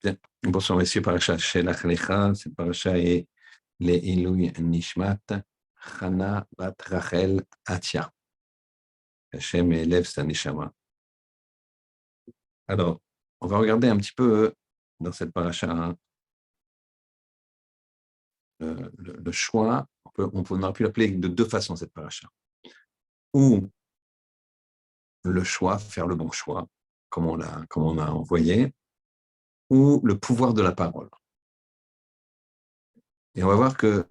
Bien. Bonsoir messieurs, paracha Shelach Lecha, cette paracha est les Ilui Nishmat, Chana Bat Rachel Atia. Hachem élève sa neshama. Alors, on va regarder un petit peu dans cette paracha hein, le choix. On aurait pu l'appeler de deux façons cette paracha. Ou le choix, faire le bon choix, comme on a envoyé, ou le pouvoir de la parole. Et on va voir que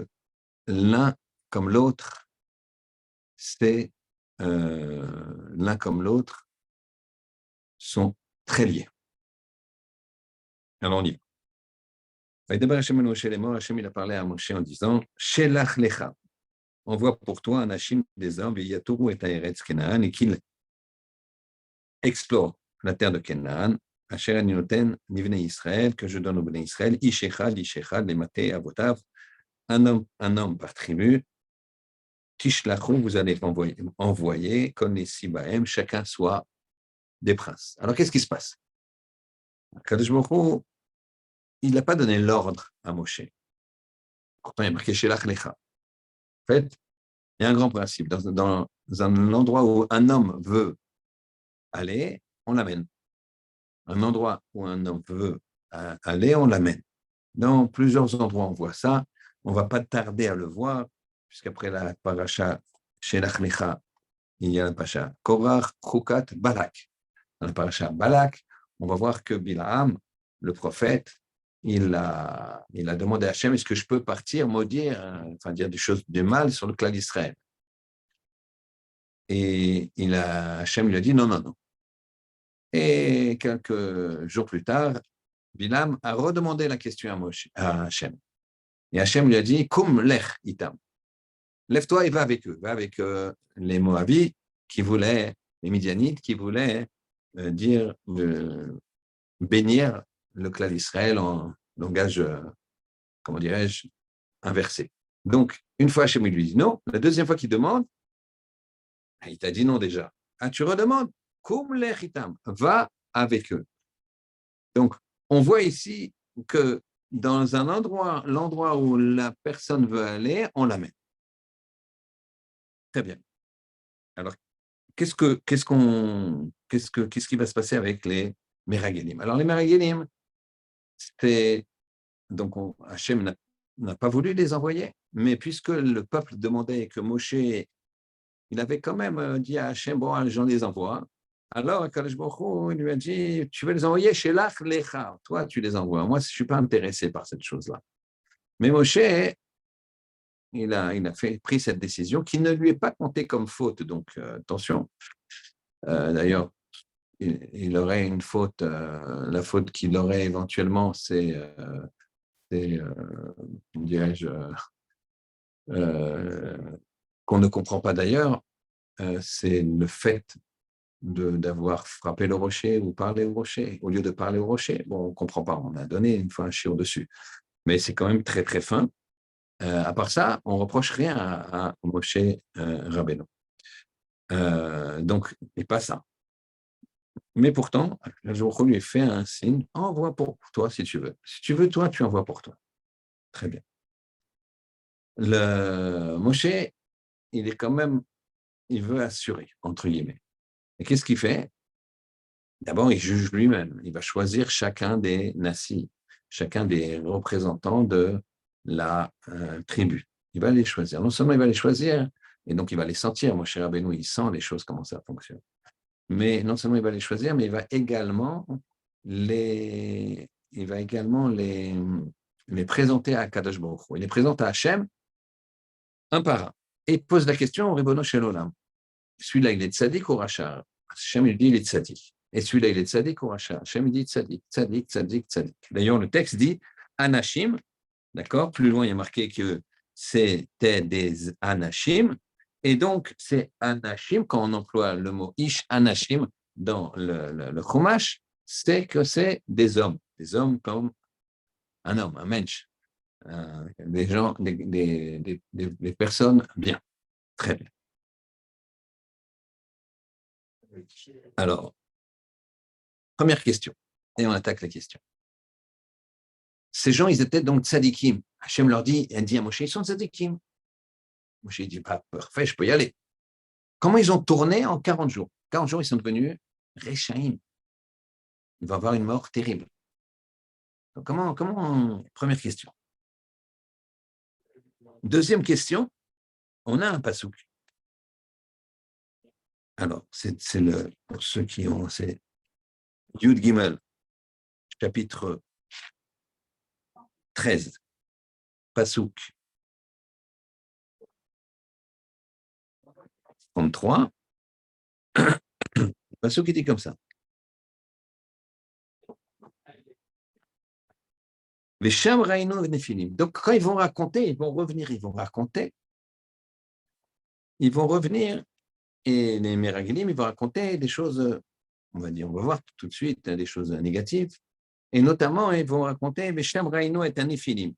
l'un comme l'autre, c'est l'un comme l'autre sont très liés. Alors on y va. D'abord, Hachem il a parlé à Moshe en disant Shelach lecha, envoie pour toi un Hachim des hommes, Yatoru et Eretz Kenaan, et qu'il explore la terre de Kenaan, Asher Aninoten, Nivne Israël, que je donne au Bnei Israël, Ishechad, les Maté, Avotav, un homme par tribu, Tishlachou, vous allez envoyer, comme les Sibahem, chacun soit des princes. Alors qu'est-ce qui se passe? Kadosh Baruch Hu, il n'a pas donné l'ordre à Moshe. Pourtant, il y a marqué Shelach Lecha. En fait, il y a un grand principe. Dans un endroit où un homme veut aller, on l'amène. Un endroit où un homme veut aller, on l'amène. Dans plusieurs endroits, on voit ça. On ne va pas tarder à le voir, puisqu'après la paracha Shelach Lecha, il y a la paracha Korach, Chukat, Balak. Dans la paracha Balak, on va voir que Bilaam, le prophète, il a demandé à Hachem, est-ce que je peux partir, maudire, enfin dire des choses de mal sur le clan d'Israël? Et Hachem lui a dit non, non, non. Et quelques jours plus tard, Bilam a redemandé la question à Hachem. Et Hachem lui a dit, Kum lech itam. Lève-toi et va avec eux. Va avec les Moabites qui voulaient, les Midianites qui voulaient bénir le clan d'Israël en langage, comment dirais-je, inversé. Donc, une fois Hachem lui dit non, la deuxième fois qu'il demande, il t'a dit non déjà. Ah, tu redemandes, Kum lech itam, va avec eux. Donc, on voit ici que dans un endroit, l'endroit où la personne veut aller, on l'amène. Très bien. Alors, qu'est-ce qui va se passer avec les Meragelim? Alors, les Meragelim, c'était, donc, Hachem n'a pas voulu les envoyer, mais puisque le peuple demandait que Moshe, il avait quand même dit à Hachem, bon, j'en les envoie. Alors, Kadosh Baruch Hu, il lui a dit, tu veux les envoyer chez Lach Lecha. Toi, tu les envoies. Moi, je ne suis pas intéressé par cette chose-là. Mais Moshe, il a pris cette décision qui ne lui est pas comptée comme faute. Donc, attention. D'ailleurs, il aurait une faute. La faute qu'il aurait éventuellement, c'est dirais-je, qu'on ne comprend pas d'ailleurs, c'est le fait d'avoir frappé le rocher ou parlé au rocher, au lieu de parler au rocher. Bon, on ne comprend pas, on a donné une fois un chiot dessus. Mais c'est quand même très, très fin. À part ça, on ne reproche rien à Moshe Rabbeinu. Donc, et pas ça. Mais pourtant, je lui ai fait un signe, envoie pour toi si tu veux. Si tu veux, toi, tu envoies pour toi. Très bien. Moshe, il est quand même, il veut assurer, entre guillemets. Et qu'est-ce qu'il fait? D'abord, il juge lui-même. Il va choisir chacun des nassis, chacun des représentants de la tribu. Il va les choisir. Non seulement il va les choisir, et donc il va les sentir. Moshe Rabbeinu, il sent les choses, comment ça fonctionne. Mais non seulement il va les choisir, mais il va également les présenter à Kadosh Baruch Hu. Il les présente à Hachem, un par un. Et il pose la question au Ribono Shel Olam. Celui-là, il est tzaddik ou rachar? Hachem, il dit, il est tzaddik. Et celui-là, il est tzaddik ou rachar? Hachem, il dit tzaddik, tzaddik, tzaddik, tzaddik. D'ailleurs, le texte dit anashim, d'accord? Plus loin, il y a marqué que c'était des anashim. Et donc, c'est anashim, quand on emploie le mot ish anashim dans le chumash, c'est que c'est des hommes comme un homme, un mensch, des gens, des personnes bien, très bien. Alors, première question, et on attaque la question. Ces gens, ils étaient donc tzadikim. Hachem leur dit, elle dit à Moshe, ils sont tzadikim. Moshe dit, bah, parfait, je peux y aller. Comment ils ont tourné en 40 jours? 40 jours, ils sont devenus Rechaim. Ils vont avoir une mort terrible. Donc, première question. Deuxième question, on a un pasouk. Alors, pour ceux qui ont, c'est Yud Gimel, chapitre 13, pasouk 33. Le pasouk était comme ça. Les Sham Raino Nephilim. Donc, quand ils vont raconter, ils vont revenir et les Meragilim, ils vont raconter des choses, on va voir tout de suite des choses négatives, et notamment, ils vont raconter Beshem Raino est un Néphilim.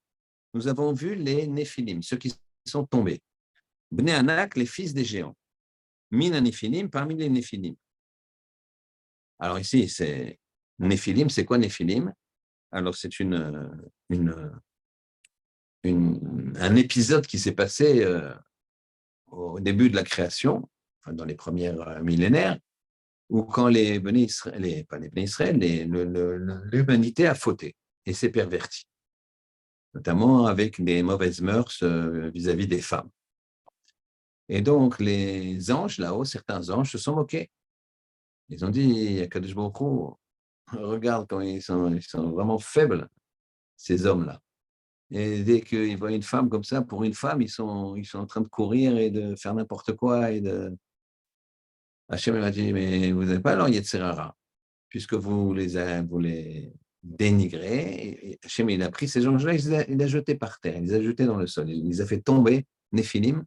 Nous avons vu les Néphilim, ceux qui sont tombés. Bnei Anak, les fils des géants. Min Néphilim, parmi les Néphilim. Alors ici, c'est Néphilim, c'est quoi Néphilim? Alors, c'est un épisode qui s'est passé au début de la création, enfin, dans les premiers millénaires, où quand pas les Bnei Israël, l'humanité a fauté et s'est pervertie, notamment avec des mauvaises mœurs vis-à-vis des femmes. Et donc, les anges, là-haut, certains anges se sont moqués. Ils ont dit, Akadosh Baruch Hu, regarde quand ils sont vraiment faibles, ces hommes-là. Et dès qu'ils voient une femme comme ça, pour une femme, ils sont en train de courir et de faire n'importe quoi. Hachem m'a dit, mais vous n'avez pas leur Yetzirara, puisque vous les dénigrez. Et Hachem, il a pris ces gens-là, il les a jetés par terre, il les a jetés dans le sol, il les a fait tomber, Néphilim.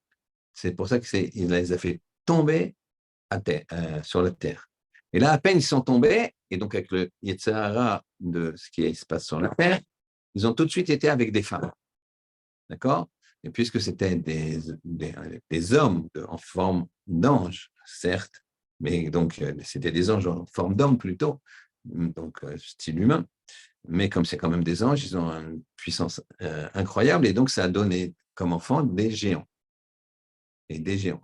C'est pour ça qu'il les a fait tomber à terre, sur la terre. Et là, à peine ils sont tombés, et donc avec le Yetzirara de ce qui se passe sur la terre, ils ont tout de suite été avec des femmes. D'accord? Et puisque c'était des hommes en forme d'ange, certes, mais donc c'était des anges en forme d'homme plutôt, donc style humain, mais comme c'est quand même des anges, ils ont une puissance incroyable, et donc ça a donné comme enfant des géants et des géantes.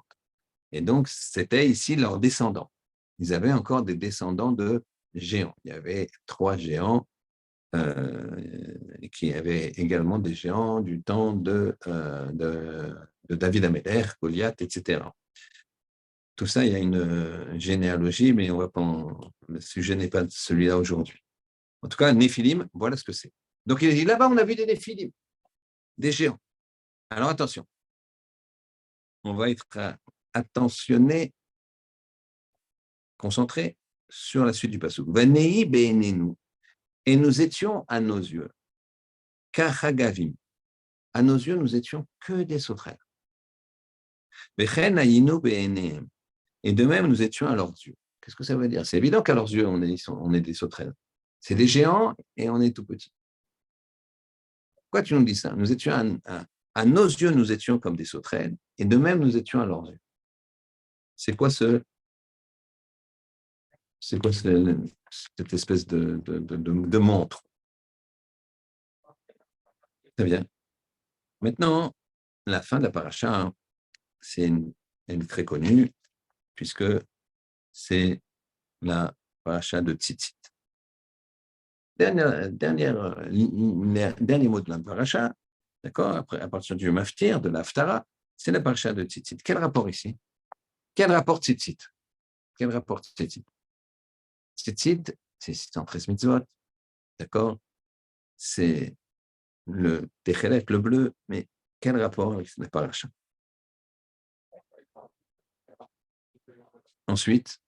Et donc c'était ici leurs descendants. Ils avaient encore des descendants de géants. Il y avait 3 géants qui avaient également des géants du temps de David Améler, Goliath, etc. Tout ça, il y a une généalogie, mais le sujet n'est pas celui-là aujourd'hui. En tout cas, Néphilim, voilà ce que c'est. Donc, il a dit, là-bas, on a vu des Néphilim, des géants. Alors, attention, on va être attentionné, concentré sur la suite du passage. Vanei be'enenu, et nous étions à nos yeux, kachagavim. À nos yeux, nous étions que des sauterelles. Et de même, nous étions à leurs yeux. Qu'est-ce que ça veut dire? C'est évident qu'à leurs yeux, on est des sauterelles. C'est des géants et on est tout petits. Pourquoi tu nous dis ça? Nous étions à nos yeux, nous étions comme des sauterelles, et de même, nous étions à leurs yeux. C'est quoi cette espèce de montre? Très bien. Maintenant, la fin de la paracha, c'est une très connue, puisque c'est la paracha de Tzitzit. Dernier mot de la paracha, d'accord, après, à partir du maftir, de l'Aftara, c'est la paracha de Tzitzit. Quel rapport ici? Quel rapport Tzitzit? Quel rapport Tzitzit? Tzitzit, c'est 613 mitzvot, d'accord? C'est le Techelet, le bleu, mais quel rapport avec la paracha? Ensuite,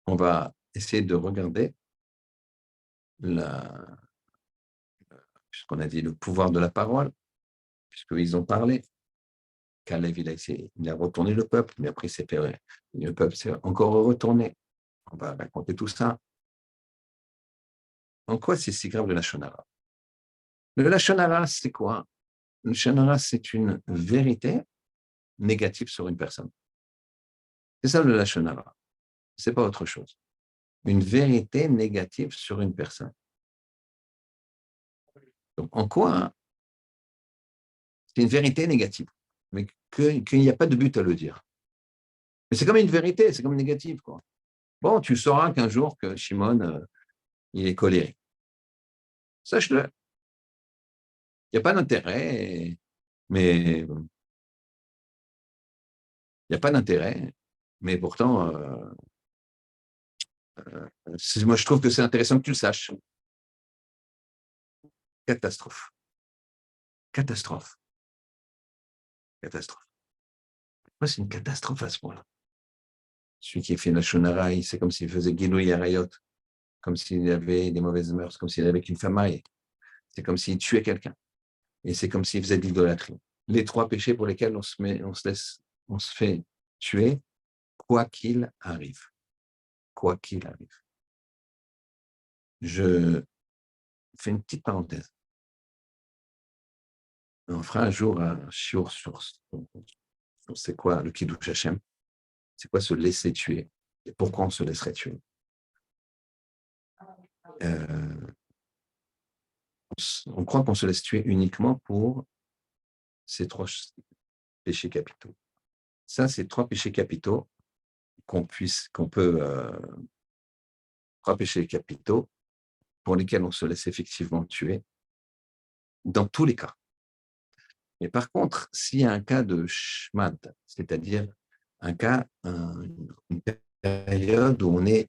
on va essayer de regarder puisqu'on a dit le pouvoir de la parole, puisqu'ils ont parlé. Kalev, il a retourné le peuple, mais après, le peuple s'est encore retourné. On va raconter tout ça. En quoi c'est si grave le Lashon Hara? Le Lashon Hara, c'est quoi? Le Lashon Hara, c'est une vérité négative sur une personne. C'est ça le Lashon Hara. Ce n'est pas autre chose. Une vérité négative sur une personne. Donc, en quoi c'est une vérité négative, mais qu'il n'y a pas de but à le dire. Mais c'est comme une vérité, c'est comme négative, quoi. Bon, tu sauras qu'un jour que Shimon, il est colérique. Sache-le. Il n'y a pas d'intérêt, mais il n'y a pas d'intérêt, mais pourtant, moi je trouve que c'est intéressant que tu le saches. Catastrophe. Catastrophe. Catastrophe. Moi, c'est une catastrophe à ce point-là. Celui qui fait la Shonara, c'est comme s'il faisait Guinouille Arayot, comme s'il avait des mauvaises mœurs, comme s'il avait qu'une femme mariée. C'est comme s'il tuait quelqu'un. Et c'est comme s'il faisait de l'idolâtrie. Les trois péchés pour lesquels on se fait tuer, quoi qu'il arrive. Quoi qu'il arrive. Je fais une petite parenthèse. On fera un jour un shiur sur c'est quoi le Kiddush Hashem, c'est quoi se laisser tuer et pourquoi on se laisserait tuer. On croit qu'on se laisse tuer uniquement pour ces trois péchés capitaux. Ça, c'est trois péchés capitaux trois péchés capitaux pour lesquels on se laisse effectivement tuer dans tous les cas. Mais par contre, s'il y a un cas de shmad, c'est-à-dire un cas, une période où on est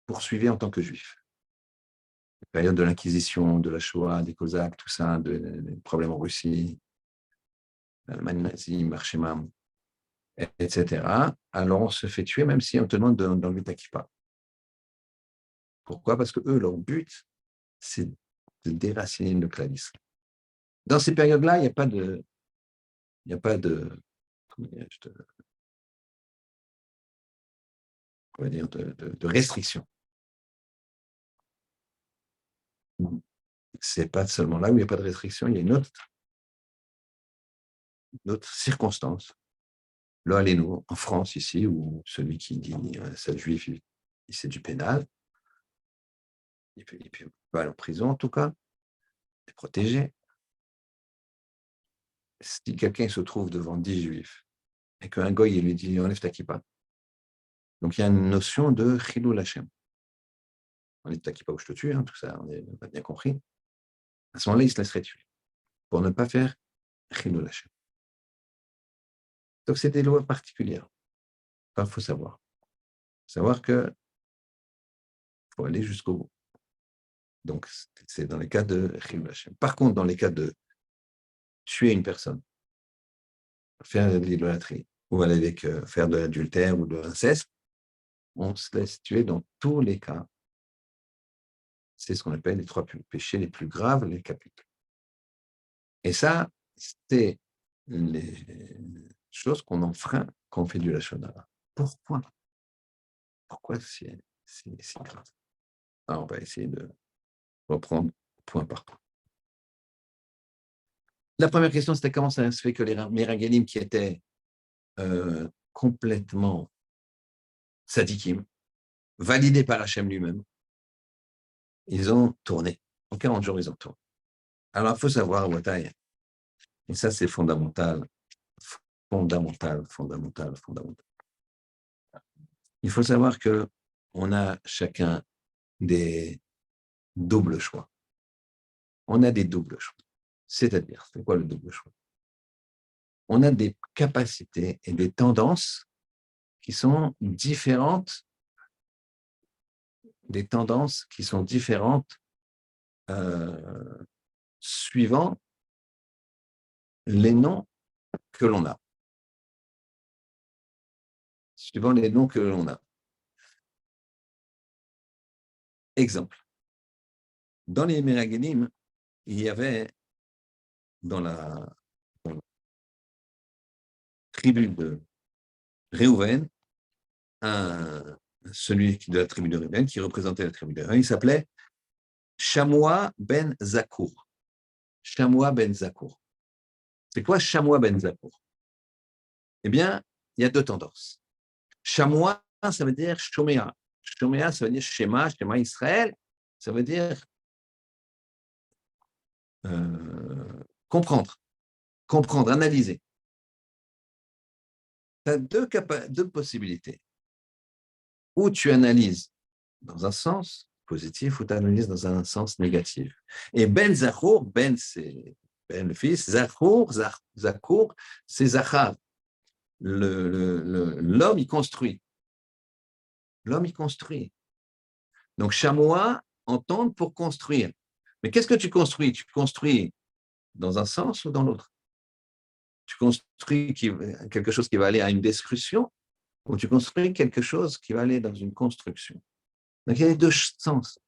poursuivi en tant que juif, la période de l'Inquisition, de la Shoah, des Cosaques, tout ça, des problèmes en Russie, l'Allemagne nazie, Marchemam, etc., alors on se fait tuer même si on te demande d'enlever ta kippa. Pourquoi? Parce que eux, leur but, c'est de déraciner le clavisme. Dans ces périodes-là, il n'y a pas de, de restriction. C'est pas seulement là où il n'y a pas de restriction, il y a une autre circonstance. Là, allez-nous, en France, ici, où celui qui dit c'est juif, c'est du pénal, il peut pas aller en prison, en tout cas, il est protégé. Si quelqu'un se trouve devant 10 juifs et qu'un goy il lui dit enlève ta kippa, donc il y a une notion de chilul Hashem. Enlève ta kippa ou je te tue, tout ça, on a bien compris. À ce moment-là, il se laisserait tuer pour ne pas faire chilul Hashem. Donc c'est des lois particulières. Il faut savoir. Savoir qu'il faut aller jusqu'au bout. Donc c'est dans les cas de chilul Hashem. Par contre, dans les cas de tuer une personne, faire de l'idolâtrie, ou aller avec faire de l'adultère ou de l'inceste, on se laisse tuer dans tous les cas. C'est ce qu'on appelle les trois péchés les plus graves, les capitaux. Et ça, c'est les choses qu'on enfreint quand on fait du lashon hara. Pourquoi? Pourquoi c'est si grave? Alors, on va essayer de reprendre point par point. La première question, c'était comment ça se fait que les Meragalim qui étaient complètement sadikim, validés par Hachem lui-même, ils ont tourné. En 40 jours, ils ont tourné. Alors, il faut savoir, Wataï, et ça, c'est fondamental. Il faut savoir qu'on a chacun des doubles choix. On a des doubles choix. C'est-à-dire, c'est quoi le double choix? On a des capacités et des tendances qui sont différentes, suivant les noms que l'on a. Exemple. Dans les Meraglim, il y avait dans la tribu de Réhouven, celui de la tribu de Réhouven, qui représentait la tribu de Réhouven, il s'appelait Shamoua ben Zakour. Shamoua ben Zakour. C'est quoi Shamoua ben Zakour? Eh bien, il y a deux tendances. Shamoua, ça veut dire Shoméa. Shoméa, ça veut dire Shema Israël. Ça veut dire comprendre, analyser. Tu as deux possibilités. Ou tu analyses dans un sens positif ou tu analyses dans un sens négatif. Et Ben Zachour, Ben c'est Ben le fils, Zachour, c'est Zachar. L'homme, il construit. L'homme, il construit. Donc, chamois entendent pour construire. Mais qu'est-ce que tu construis? Tu construis dans un sens ou dans l'autre? Tu construis quelque chose qui va aller à une destruction ou tu construis quelque chose qui va aller dans une construction. Donc, il y a les deux sens.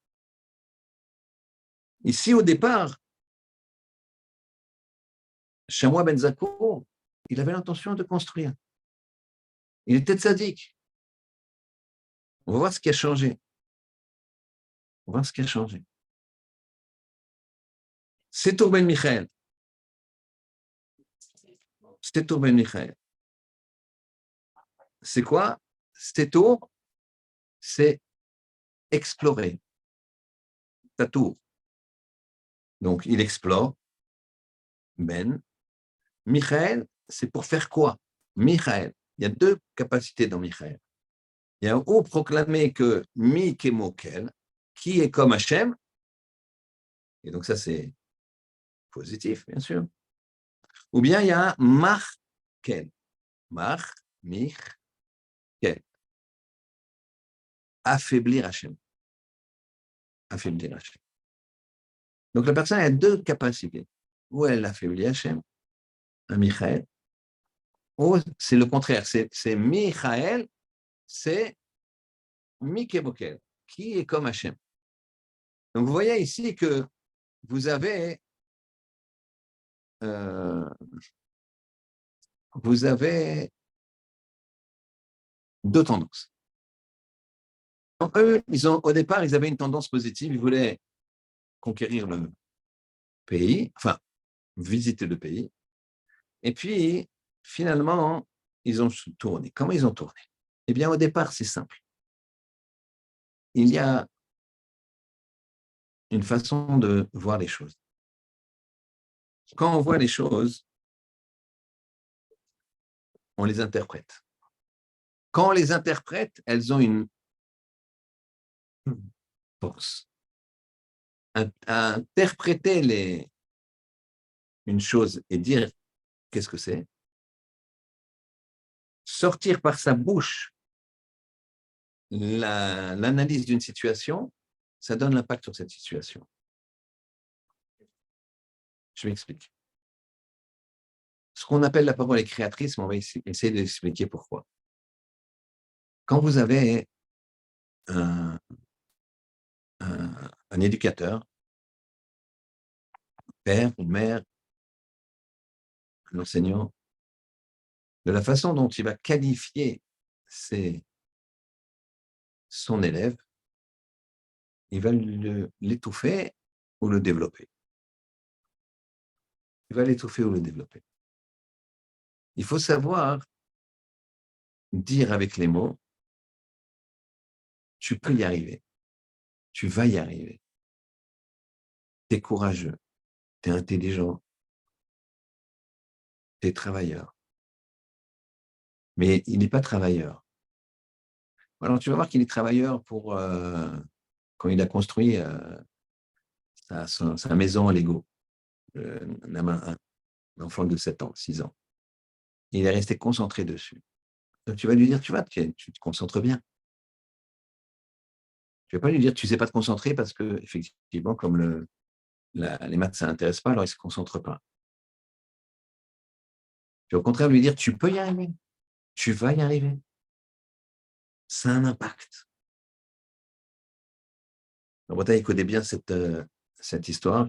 Ici, au départ, Chamois Ben Zakkour, il avait l'intention de construire. Il était tzaddik. On va voir ce qui a changé. On va voir ce qui a changé. C'est Tour Ben Michael. C'est Tour Ben Michael. C'est quoi? C'est tour, c'est explorer ta tour. Donc, il explore. Ben. Michael, c'est pour faire quoi? Michael. Il y a deux capacités dans Michael. Il y a ou proclamer que Mi Kemokel, qui est comme Hachem, et donc ça c'est positif, bien sûr. Ou bien il y a Markel. Mar, Mich, Kel. Affaiblir Hachem. Affaiblir Hachem. Donc la personne a deux capacités. Ou elle affaiblit Hachem, un Michael, ou c'est le contraire. C'est Michael, c'est Mikemokel, qui est comme Hachem. Donc vous voyez ici que vous avez deux tendances. Donc, eux, au départ, ils avaient une tendance positive, ils voulaient conquérir le pays, enfin, visiter le pays. Et puis, finalement, ils ont tourné. Comment ils ont tourné? Eh bien, au départ, c'est simple. Il y a une façon de voir les choses. Quand on voit les choses, on les interprète. Quand on les interprète, elles ont une force. Interpréter une chose et dire qu'est-ce que c'est, sortir par sa bouche l'analyse d'une situation, ça donne l'impact sur cette situation. Je m'explique. Ce qu'on appelle la parole est créatrice, mais on va essayer d'expliquer pourquoi. Quand vous avez un éducateur, père ou mère, un enseignant, de la façon dont il va qualifier son élève, il va l'étouffer ou le développer. Il va l'étouffer ou le développer. Il faut savoir dire avec les mots, tu peux y arriver, tu vas y arriver. Tu es courageux, tu es intelligent, tu es travailleur. Mais il n'est pas travailleur. Alors, tu vas voir qu'il est travailleur pour quand il a construit sa maison à Lego, un enfant de 7 ans, 6 ans. Il est resté concentré dessus. Donc, tu vas lui dire, tu te concentres bien. Tu ne vas pas lui dire, tu ne sais pas te concentrer parce que, effectivement, comme les maths, ça n'intéresse pas, alors il ne se concentre pas. Tu vas au contraire lui dire, tu peux y arriver. Tu vas y arriver. Ça a un impact. En Bretagne, écoutez bien cette histoire.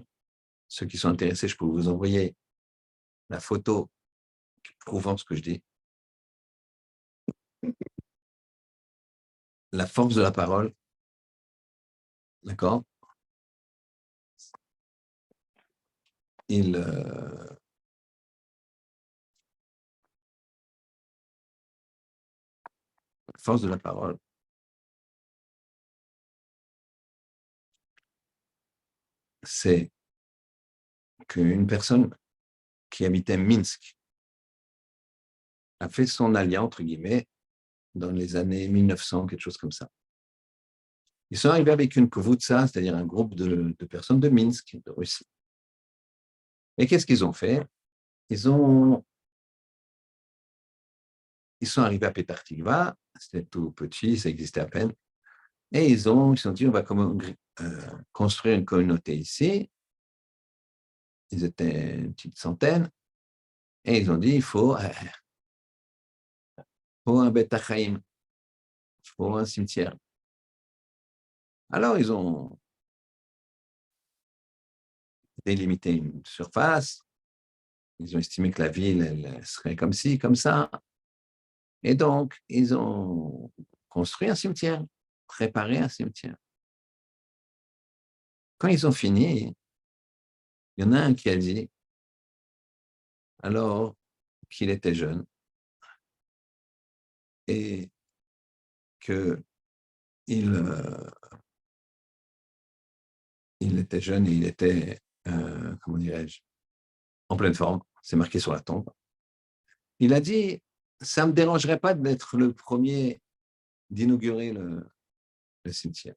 Ceux qui sont intéressés, je peux vous envoyer la photo prouvant ce que je dis. La force de la parole. D'accord? La force de la parole, c'est qu'une personne qui habitait Minsk a fait son alia, entre guillemets, dans les années 1900, quelque chose comme ça. Ils sont arrivés avec une kvoutsa, c'est-à-dire un groupe de personnes de Minsk, de Russie. Et qu'est-ce qu'ils ont fait? Ils sont arrivés à Petah Tikva, c'était tout petit, ça existait à peine, et ils se sont dit, on va construire une communauté ici. Ils étaient une petite centaine, et ils ont dit, il faut un Beth Chaim, il faut un cimetière. Alors, ils ont délimité une surface, ils ont estimé que la ville elle serait comme ci, comme ça, et donc, ils ont construit un cimetière, préparé un cimetière. Quand ils ont fini, il y en a un qui a dit, alors qu'il était jeune, et qu'il il était jeune et il était, comment dirais-je, en pleine forme, c'est marqué sur la tombe. Il a dit, ça ne me dérangerait pas d'être le premier d'inaugurer le cimetière.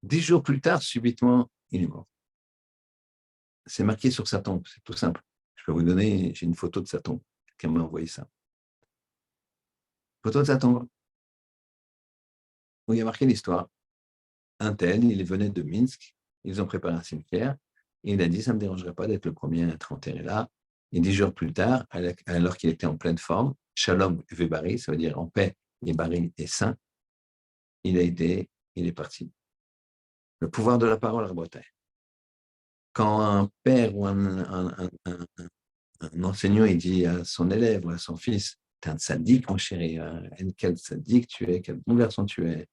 10 jours plus tard, subitement, il est mort. C'est marqué sur sa tombe, c'est tout simple. Je peux vous donner, j'ai une photo de sa tombe. Quelqu'un m'a envoyé ça. Photo de sa tombe, où il y a marqué l'histoire. Un tel, il venait de Minsk, ils ont préparé un cimetière, et il a dit, ça ne me dérangerait pas d'être le premier à être enterré là. Et 10 jours plus tard, alors qu'il était en pleine forme, Shalom Vebari, ça veut dire en paix, et Bari est saint, il est parti. Le pouvoir de la parole à Bretagne. Quand un père ou un enseignant il dit à son élève ou à son fils, t'es un tzaddik, mon chéri, quel tzaddik tu es, quel bon garçon tu es.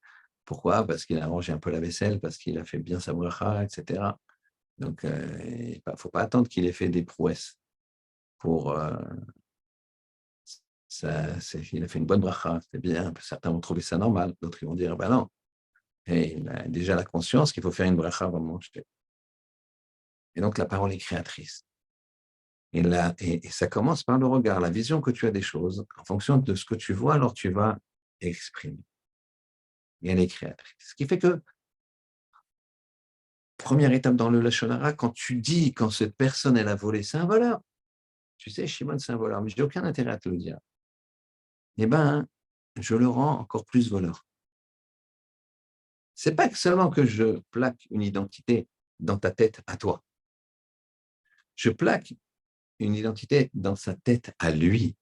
Pourquoi? Parce qu'il a rangé un peu la vaisselle, parce qu'il a fait bien sa bracha, etc. Donc, il ne faut pas attendre qu'il ait fait des prouesses pour il a fait une bonne bracha, c'est bien. Certains vont trouver ça normal, d'autres ils vont dire, ben non. Et il a déjà la conscience qu'il faut faire une bracha avant de manger. Et donc, la parole est créatrice. Et ça commence par le regard, la vision que tu as des choses. En fonction de ce que tu vois, alors tu vas exprimer. Et elle est créatrice. Ce qui fait que, première étape dans le Lashon Hara, quand tu dis, quand cette personne, elle a volé, c'est un voleur. Tu sais, Shimon, c'est un voleur, mais je n'ai aucun intérêt à te le dire. Eh bien, je le rends encore plus voleur. Ce n'est pas seulement que je plaque une identité dans ta tête à toi. Je plaque une identité dans sa tête à lui.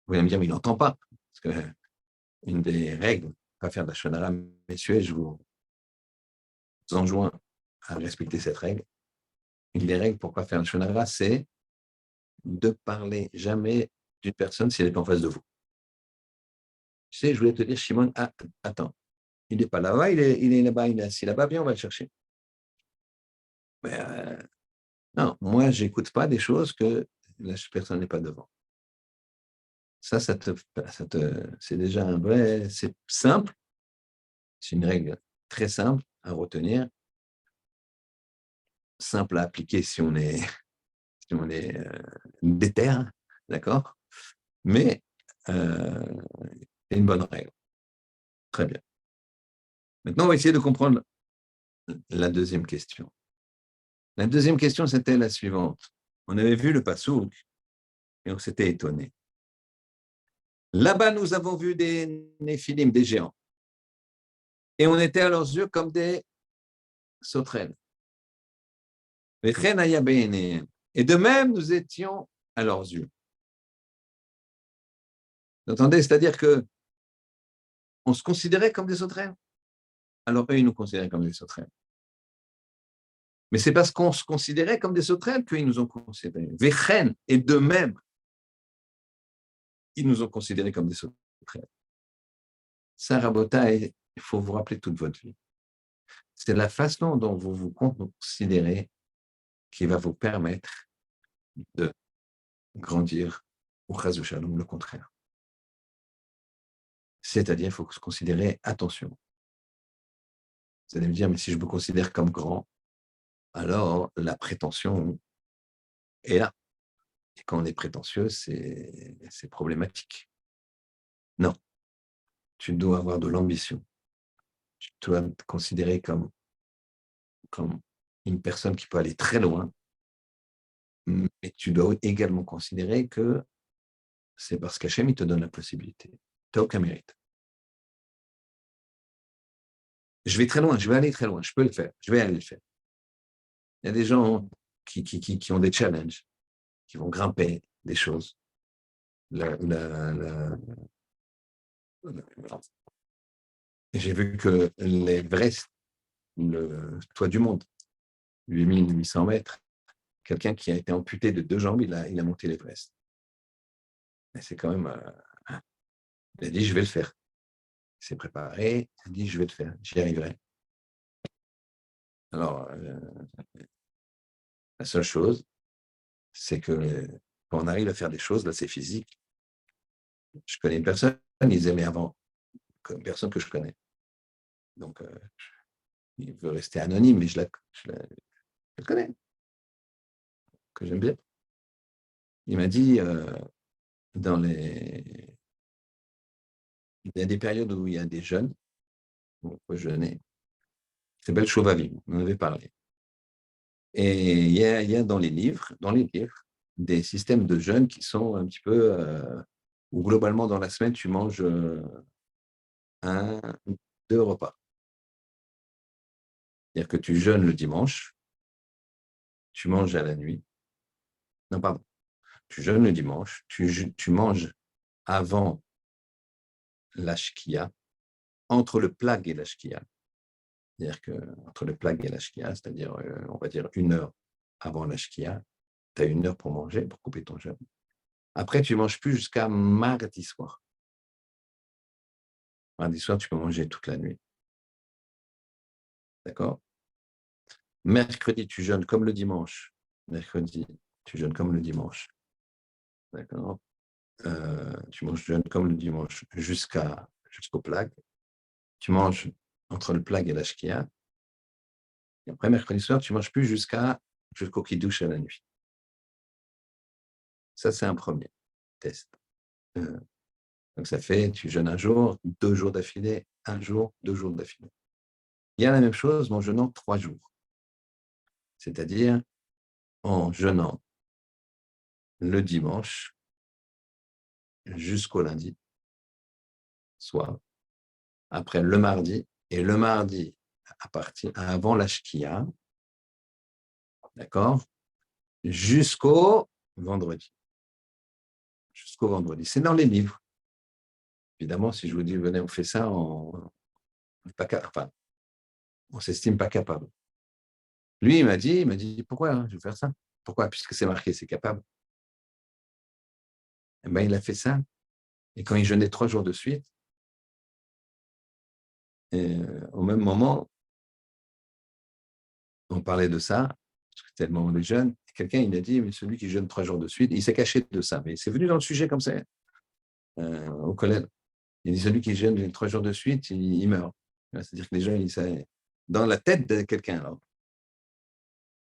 Vous allez me dire, mais il n'entend pas. Parce que une des règles, pas faire de la shonara, messieurs, je vous enjoins à respecter cette règle. Une des règles pour pas faire la shonara, c'est de parler jamais d'une personne si elle n'est pas en face de vous. Tu sais, je voulais te dire, Shimon, attends, il n'est pas là-bas, il est là-bas, il est assis là-bas, viens, on va le chercher. Mais non, moi, je n'écoute pas des choses que la personne n'est pas devant. Ça c'est déjà un vrai, c'est simple, c'est une règle très simple à retenir, simple à appliquer si on est, déter, d'accord? Mais c'est une bonne règle. Très bien. Maintenant, on va essayer de comprendre la deuxième question. La deuxième question, c'était la suivante. On avait vu le passouk et on s'était étonné. Là-bas, nous avons vu des néphilim, des géants. Et on était à leurs yeux comme des sauterelles. Et de même, nous étions à leurs yeux. Vous entendez? C'est-à-dire qu'on se considérait comme des sauterelles. Alors eux, ils nous considéraient comme des sauterelles. Mais c'est parce qu'on se considérait comme des sauterelles qu'ils nous ont considérés. Vechen, et de même, ils nous ont considérés comme des sauterelles. Ça, Rabota, il faut vous rappeler toute votre vie. C'est la façon dont vous vous considérez qui va vous permettre de grandir ou chazou shalom, le contraire. C'est-à-dire, il faut se considérer, attention. Vous allez me dire, mais si je me considère comme grand, alors la prétention est là. Et quand on est prétentieux, c'est problématique. Non, tu dois avoir de l'ambition. Tu dois te considérer comme une personne qui peut aller très loin, mais tu dois également considérer que c'est parce qu'Hachem, il te donne la possibilité. Tu n'as aucun mérite. Je vais très loin, je vais aller très loin, je peux le faire, je vais aller le faire. Il y a des gens qui ont des challenges, qui vont grimper des choses. J'ai vu que l'Everest, le toit du monde, 8800 mètres, quelqu'un qui a été amputé de 2 jambes, il a monté l'Everest. Et c'est quand même... il a dit, je vais le faire. Il s'est préparé, il a dit, je vais le faire, j'y arriverai. Alors, la seule chose, c'est que quand on arrive à faire des choses, là, c'est physique. Je connais une personne, ils disaient, mais avant, une personne que je connais. Donc, il veut rester anonyme, mais je le connais, que j'aime bien. Il m'a dit, il y a des périodes où il y a des jeunes, on peut jeûner, qui s'appelle Chauvavim, on en avait parlé. Et il y a dans les livres, des systèmes de jeûne qui sont un petit peu, où globalement dans la semaine, tu manges 1, 2 repas. C'est-à-dire que tu jeûnes le dimanche, tu manges à la nuit. Non, pardon. Tu jeûnes le dimanche, tu manges avant la shkia, entre le plag et la shkia. C'est-à-dire qu'entre le plag et la shkia, c'est-à-dire, on va dire 1 heure avant la shkia, tu as 1 heure pour manger, pour couper ton jeûne. Après, tu ne manges plus jusqu'à mardi soir. Mardi soir, tu peux manger toute la nuit. D'accord? Mercredi, tu jeûnes comme le dimanche. Mercredi, tu jeûnes comme le dimanche. D'accord? Tu jeûnes comme le dimanche jusqu'au plag. Tu manges entre le plag et la shkia. Et après, mercredi soir, tu ne manges plus jusqu'au kiddush à la nuit. Ça, c'est un premier test. Donc, ça fait, tu jeûnes un jour, 2 jours d'affilée, 1 jour, 2 jours d'affilée. Il y a la même chose, mais en jeûnant 3 jours. C'est-à-dire en jeûnant le dimanche jusqu'au lundi, soit après le mardi, et le mardi, avant la shkia, d'accord, jusqu'au vendredi. Jusqu'au vendredi. C'est dans les livres. Évidemment, si je vous dis, venez, on fait ça, on ne s'estime pas capable. Lui, il m'a dit, pourquoi je vais faire ça? Pourquoi? Puisque c'est marqué, c'est capable. Eh ben, il a fait ça. Et quand il jeûnait 3 jours de suite, et, au même moment, on parlait de ça, parce que tellement on est jeune, quelqu'un, il a dit, mais celui qui jeûne 3 jours de suite, il s'est caché de ça, mais c'est venu dans le sujet comme ça, au collège. Il dit, celui qui jeûne 3 jours de suite, il meurt. C'est-à-dire que les gens, dans la tête de quelqu'un, alors,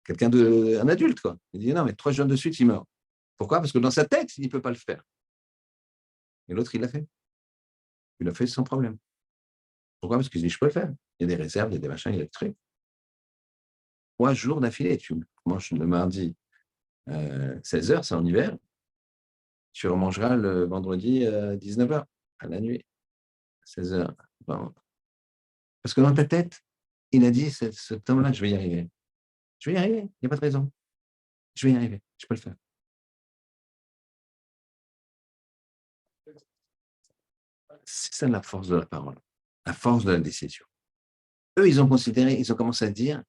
un adulte, quoi. Il dit, non, mais 3 jours de suite, il meurt. Pourquoi? Parce que dans sa tête, il ne peut pas le faire. Et l'autre, il l'a fait. Il l'a fait sans problème. Pourquoi? Parce qu'il dit, je peux le faire. Il y a des réserves, il y a des machins, il y a des trucs. 3 jours d'affilée, tu manges le mardi 16h, c'est en hiver. Tu remangeras le vendredi 19h, à la nuit, 16h. Bon. Parce que dans ta tête, il a dit, ce temps-là, je vais y arriver. Je vais y arriver, il n'y a pas de raison. Je vais y arriver, je peux le faire. C'est ça la force de la parole, la force de la décision. Eux, ils ont commencé à dire,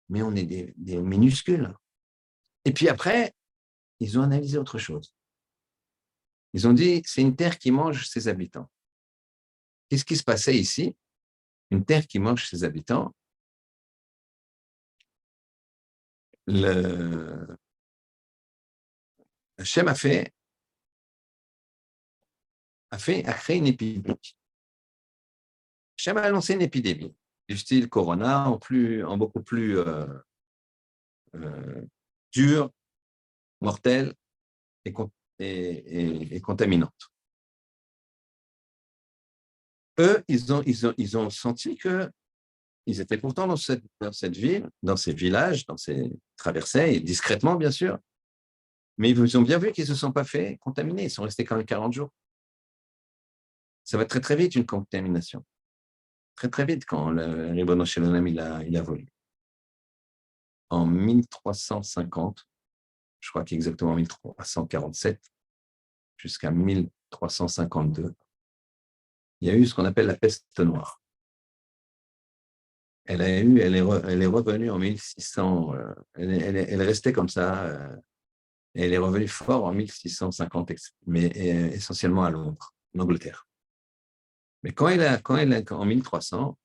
mais on est des minuscules. Et puis après, ils ont analysé autre chose. Ils ont dit, c'est une terre qui mange ses habitants. Qu'est-ce qui se passait ici? Une terre qui mange ses habitants. Hachem a créé une épidémie. Hachem a lancé une épidémie du style Corona, en beaucoup plus dure, mortelle et, et contaminante. Eux, ils ont senti qu'ils étaient pourtant dans cette ville, dans ces villages, dans ces traversées, discrètement, bien sûr, mais ils ont bien vu qu'ils ne se sont pas fait contaminer. Ils sont restés quand même 40 jours. Ça va très, très vite, une contamination. Très, très vite, quand le Ribono Shel Olam, il a volé. En 1350, je crois qu'exactement 1347, jusqu'à 1352, il y a eu ce qu'on appelle la peste noire. Elle est revenue en 1600, elle restait comme ça, et elle est revenue fort en 1650, mais essentiellement à Londres, en Angleterre. Mais en 1300,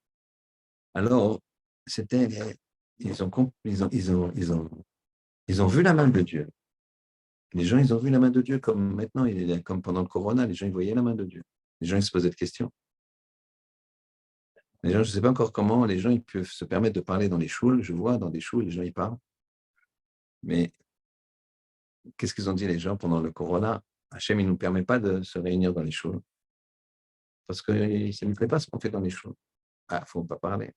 alors, ils ont vu la main de Dieu. Les gens, ils ont vu la main de Dieu comme maintenant, comme pendant le Corona, les gens, ils voyaient la main de Dieu. Les gens, ils se posaient des questions. Les gens, je ne sais pas encore comment, les gens, ils peuvent se permettre de parler dans les schools. Je vois dans des schools, les gens, ils parlent. Mais qu'est-ce qu'ils ont dit, les gens, pendant le Corona? Hachem, il ne nous permet pas de se réunir dans les schools. Parce que ça ne nous plaît pas ce qu'on fait dans les schools. Ah, il ne faut pas parler.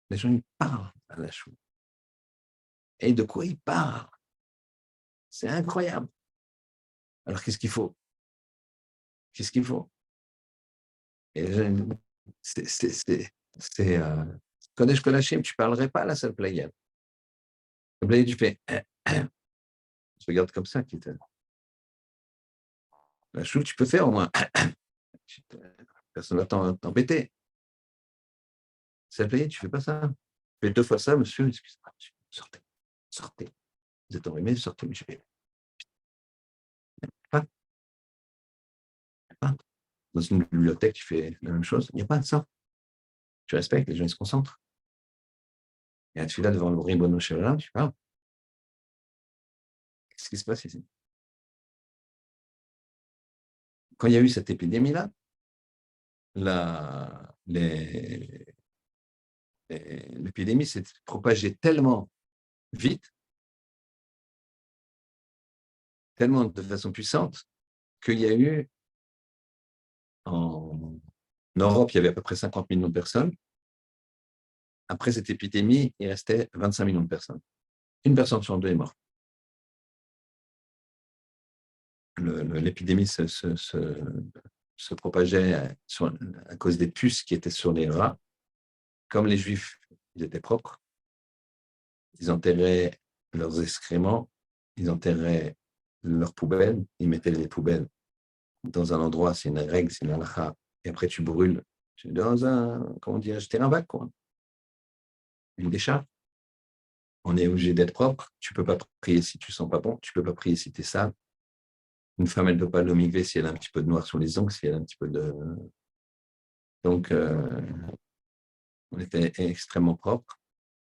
Les gens, ils parlent à la choule. Et de quoi ils parlent? C'est incroyable. Alors, qu'est-ce qu'il faut? Qu'est-ce qu'il faut? Et c'est Kodesh Kodashim, tu ne parlerais pas à la seule pléiade. La pléiade, tu fais tu regardes comme ça. La choule, tu peux faire au moins. Personne ne va t'embêter. C'est la pléiade, tu ne fais pas ça. Tu fais 2 fois ça, monsieur, excusez-moi, monsieur, sortez. Vous êtes enrhumé, sortez, mais je fais pas. Dans une bibliothèque, tu fais la même chose. Il n'y a pas de ça. Tu respectes, les gens ils se concentrent. Et tu es là devant le Ribono Shel Olam, tu parles. Qu'est-ce qui se passe ici? Quand il y a eu cette épidémie-là, l'épidémie s'est propagée tellement vite, tellement de façon puissante, qu'il y a eu, en Europe, il y avait à peu près 50 millions de personnes. Après cette épidémie, il restait 25 millions de personnes. Une personne sur deux est morte. L'épidémie se propageait à cause des puces qui étaient sur les rats. Comme les Juifs, ils étaient propres, ils enterraient leurs excréments, ils enterraient leurs poubelles, ils mettaient les poubelles dans un endroit, c'est une règle, c'est une halakha, et après tu brûles dans un, comment dire, terrain vague, quoi. Une décharge. On est obligé d'être propre, tu ne peux pas prier si tu ne sens pas bon, tu ne peux pas prier si tu es sale. Une femme, elle ne peut pas l'omigrer si elle a un petit peu de noir sur les ongles, si elle a un petit peu de... Donc, on était extrêmement propre,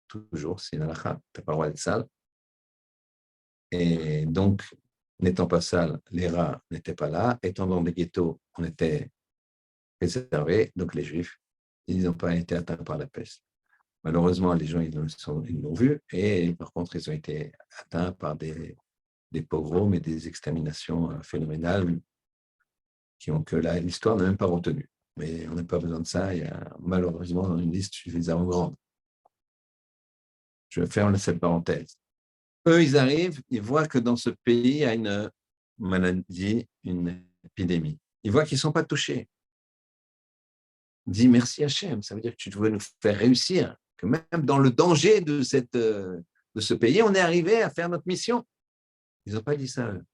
toujours, c'est une halakha, tu n'as pas le droit d'être sale. Et donc, n'étant pas sale, les rats n'étaient pas là. Étant dans des ghettos, on était réservés. Donc, les Juifs, ils n'ont pas été atteints par la peste. Malheureusement, les gens, ils l'ont vu. Et par contre, ils ont été atteints par des pogroms et des exterminations phénoménales que l'histoire n'a même pas retenu. Mais on n'a pas besoin de ça. Il y a malheureusement une liste suffisamment grande. Je ferme cette parenthèse. Eux, ils arrivent, ils voient que dans ce pays, il y a une maladie, une épidémie. Ils voient qu'ils ne sont pas touchés. Ils disent merci Hachem, ça veut dire que tu dois nous faire réussir, que même dans le danger de ce pays, on est arrivé à faire notre mission. Ils n'ont pas dit ça, eux.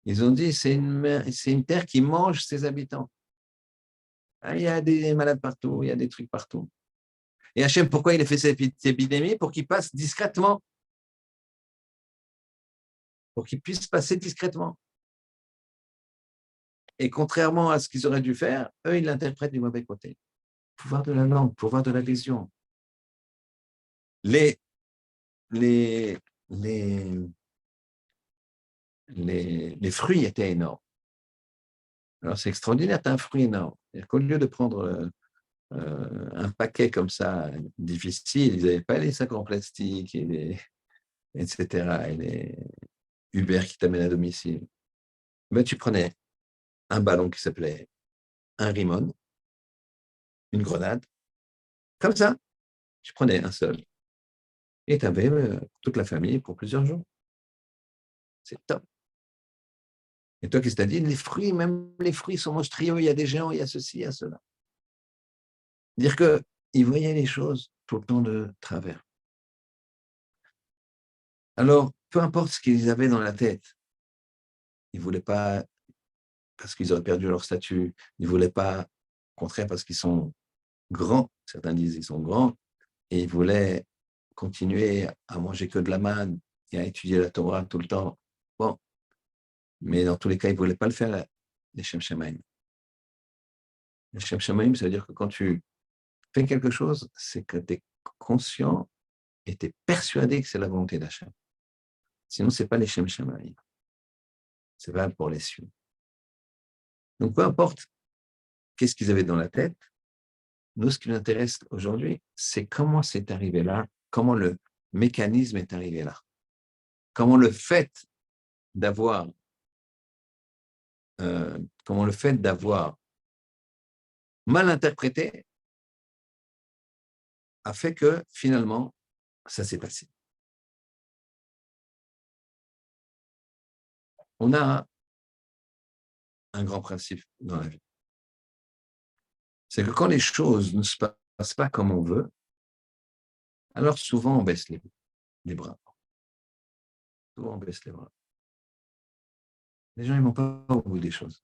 Ils ont dit c'est une terre qui mange ses habitants. Ah, il y a des malades partout, il y a des trucs partout. Et Hachem, pourquoi il a fait cette épidémie? Pour qu'il passe discrètement. Pour qu'il puisse passer discrètement. Et contrairement à ce qu'ils auraient dû faire, eux, ils l'interprètent du mauvais côté. Pouvoir de la langue, pouvoir de la vision. Les fruits étaient énormes. Alors, c'est extraordinaire, tu as un fruit énorme. Qu'au lieu de prendre un paquet comme ça, difficile, ils n'avaient pas les sacs en plastique, etc., et les Uber qui t'amènent à domicile. Ben, tu prenais un ballon qui s'appelait un rimon, une grenade, comme ça, tu prenais un seul, et tu avais toute la famille pour plusieurs jours. C'est top. Et toi, qu'est-ce que tu as dit? Les fruits, même les fruits sont monstrueux, il y a des géants, il y a ceci, il y a cela. Dire qu'ils voyaient les choses tout le temps de travers. Alors, peu importe ce qu'ils avaient dans la tête, ils ne voulaient pas, parce qu'ils auraient perdu leur statut, ils ne voulaient pas, au contraire, parce qu'ils sont grands, certains disent qu'ils sont grands, et ils voulaient continuer à manger que de la manne et à étudier la Torah tout le temps. Bon, mais dans tous les cas, ils ne voulaient pas le faire, les Shem Shamaim. Les Shem Shamaim, ça veut dire que quand tu fais quelque chose, c'est que tu es conscient et tu es persuadé que c'est la volonté d'Hachem. Sinon, ce n'est pas les Shem Shamaim. C'est valable pour les cieux. Donc, peu importe qu'est-ce qu'ils avaient dans la tête, nous, ce qui nous intéresse aujourd'hui, c'est comment c'est arrivé là, comment le mécanisme est arrivé là, comment le fait d'avoir mal interprété a fait que finalement, ça s'est passé. On a un grand principe dans la vie. C'est que quand les choses ne se passent pas comme on veut, alors souvent on baisse les bras. Souvent on baisse les bras. Les gens ne vont pas au bout des choses.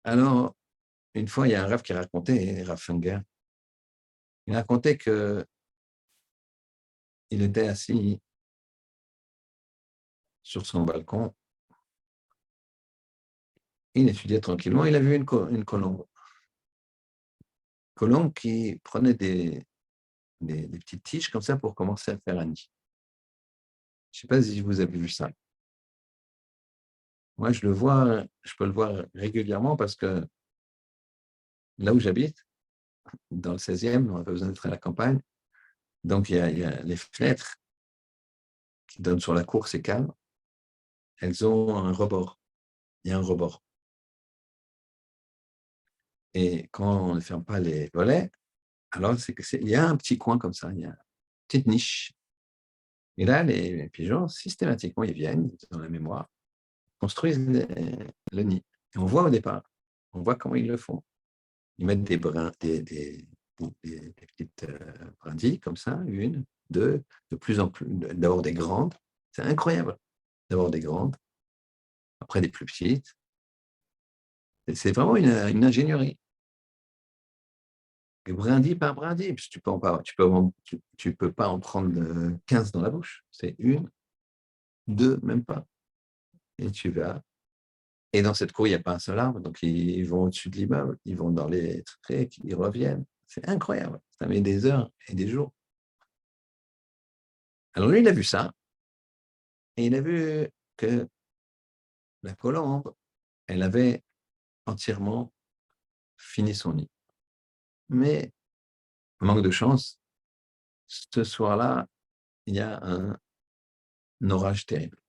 Alors, une fois, il y a un Rav qui racontait, Rav Fenger, il racontait qu'il était assis sur son balcon, il étudiait tranquillement, il a vu une colombe. Colombe qui prenait des petites tiges comme ça pour commencer à faire un nid. Je ne sais pas si vous avez vu ça. Moi, je peux le voir régulièrement parce que là où j'habite, dans le 16e, on n'a pas besoin d'être à la campagne. Donc, il y a les fenêtres qui donnent sur la cour, c'est calme. Elles ont un rebord. Il y a un rebord. Et quand on ne ferme pas les volets, alors il y a un petit coin comme ça, il y a une petite niche. Et là, les pigeons, systématiquement, ils viennent, dans la mémoire, construisent le nid. Et on voit au départ, on voit comment ils le font. Ils mettent des petites brindilles comme ça, une, deux, de plus en plus, d'abord des grandes. C'est incroyable. D'abord des grandes, après des plus petites. C'est vraiment une ingénierie. Et brindille par brindille, parce que tu peux pas en prendre 15 dans la bouche. C'est une, deux, même pas. Et tu vas. Et dans cette cour, il n'y a pas un seul arbre, donc ils vont au-dessus de l'immeuble, ils vont dans les trucs, ils reviennent. C'est incroyable. Ça met des heures et des jours. Alors lui, il a vu ça, et il a vu que la colombe, elle avait entièrement fini son nid. Mais, manque de chance, ce soir-là, il y a un orage terrible.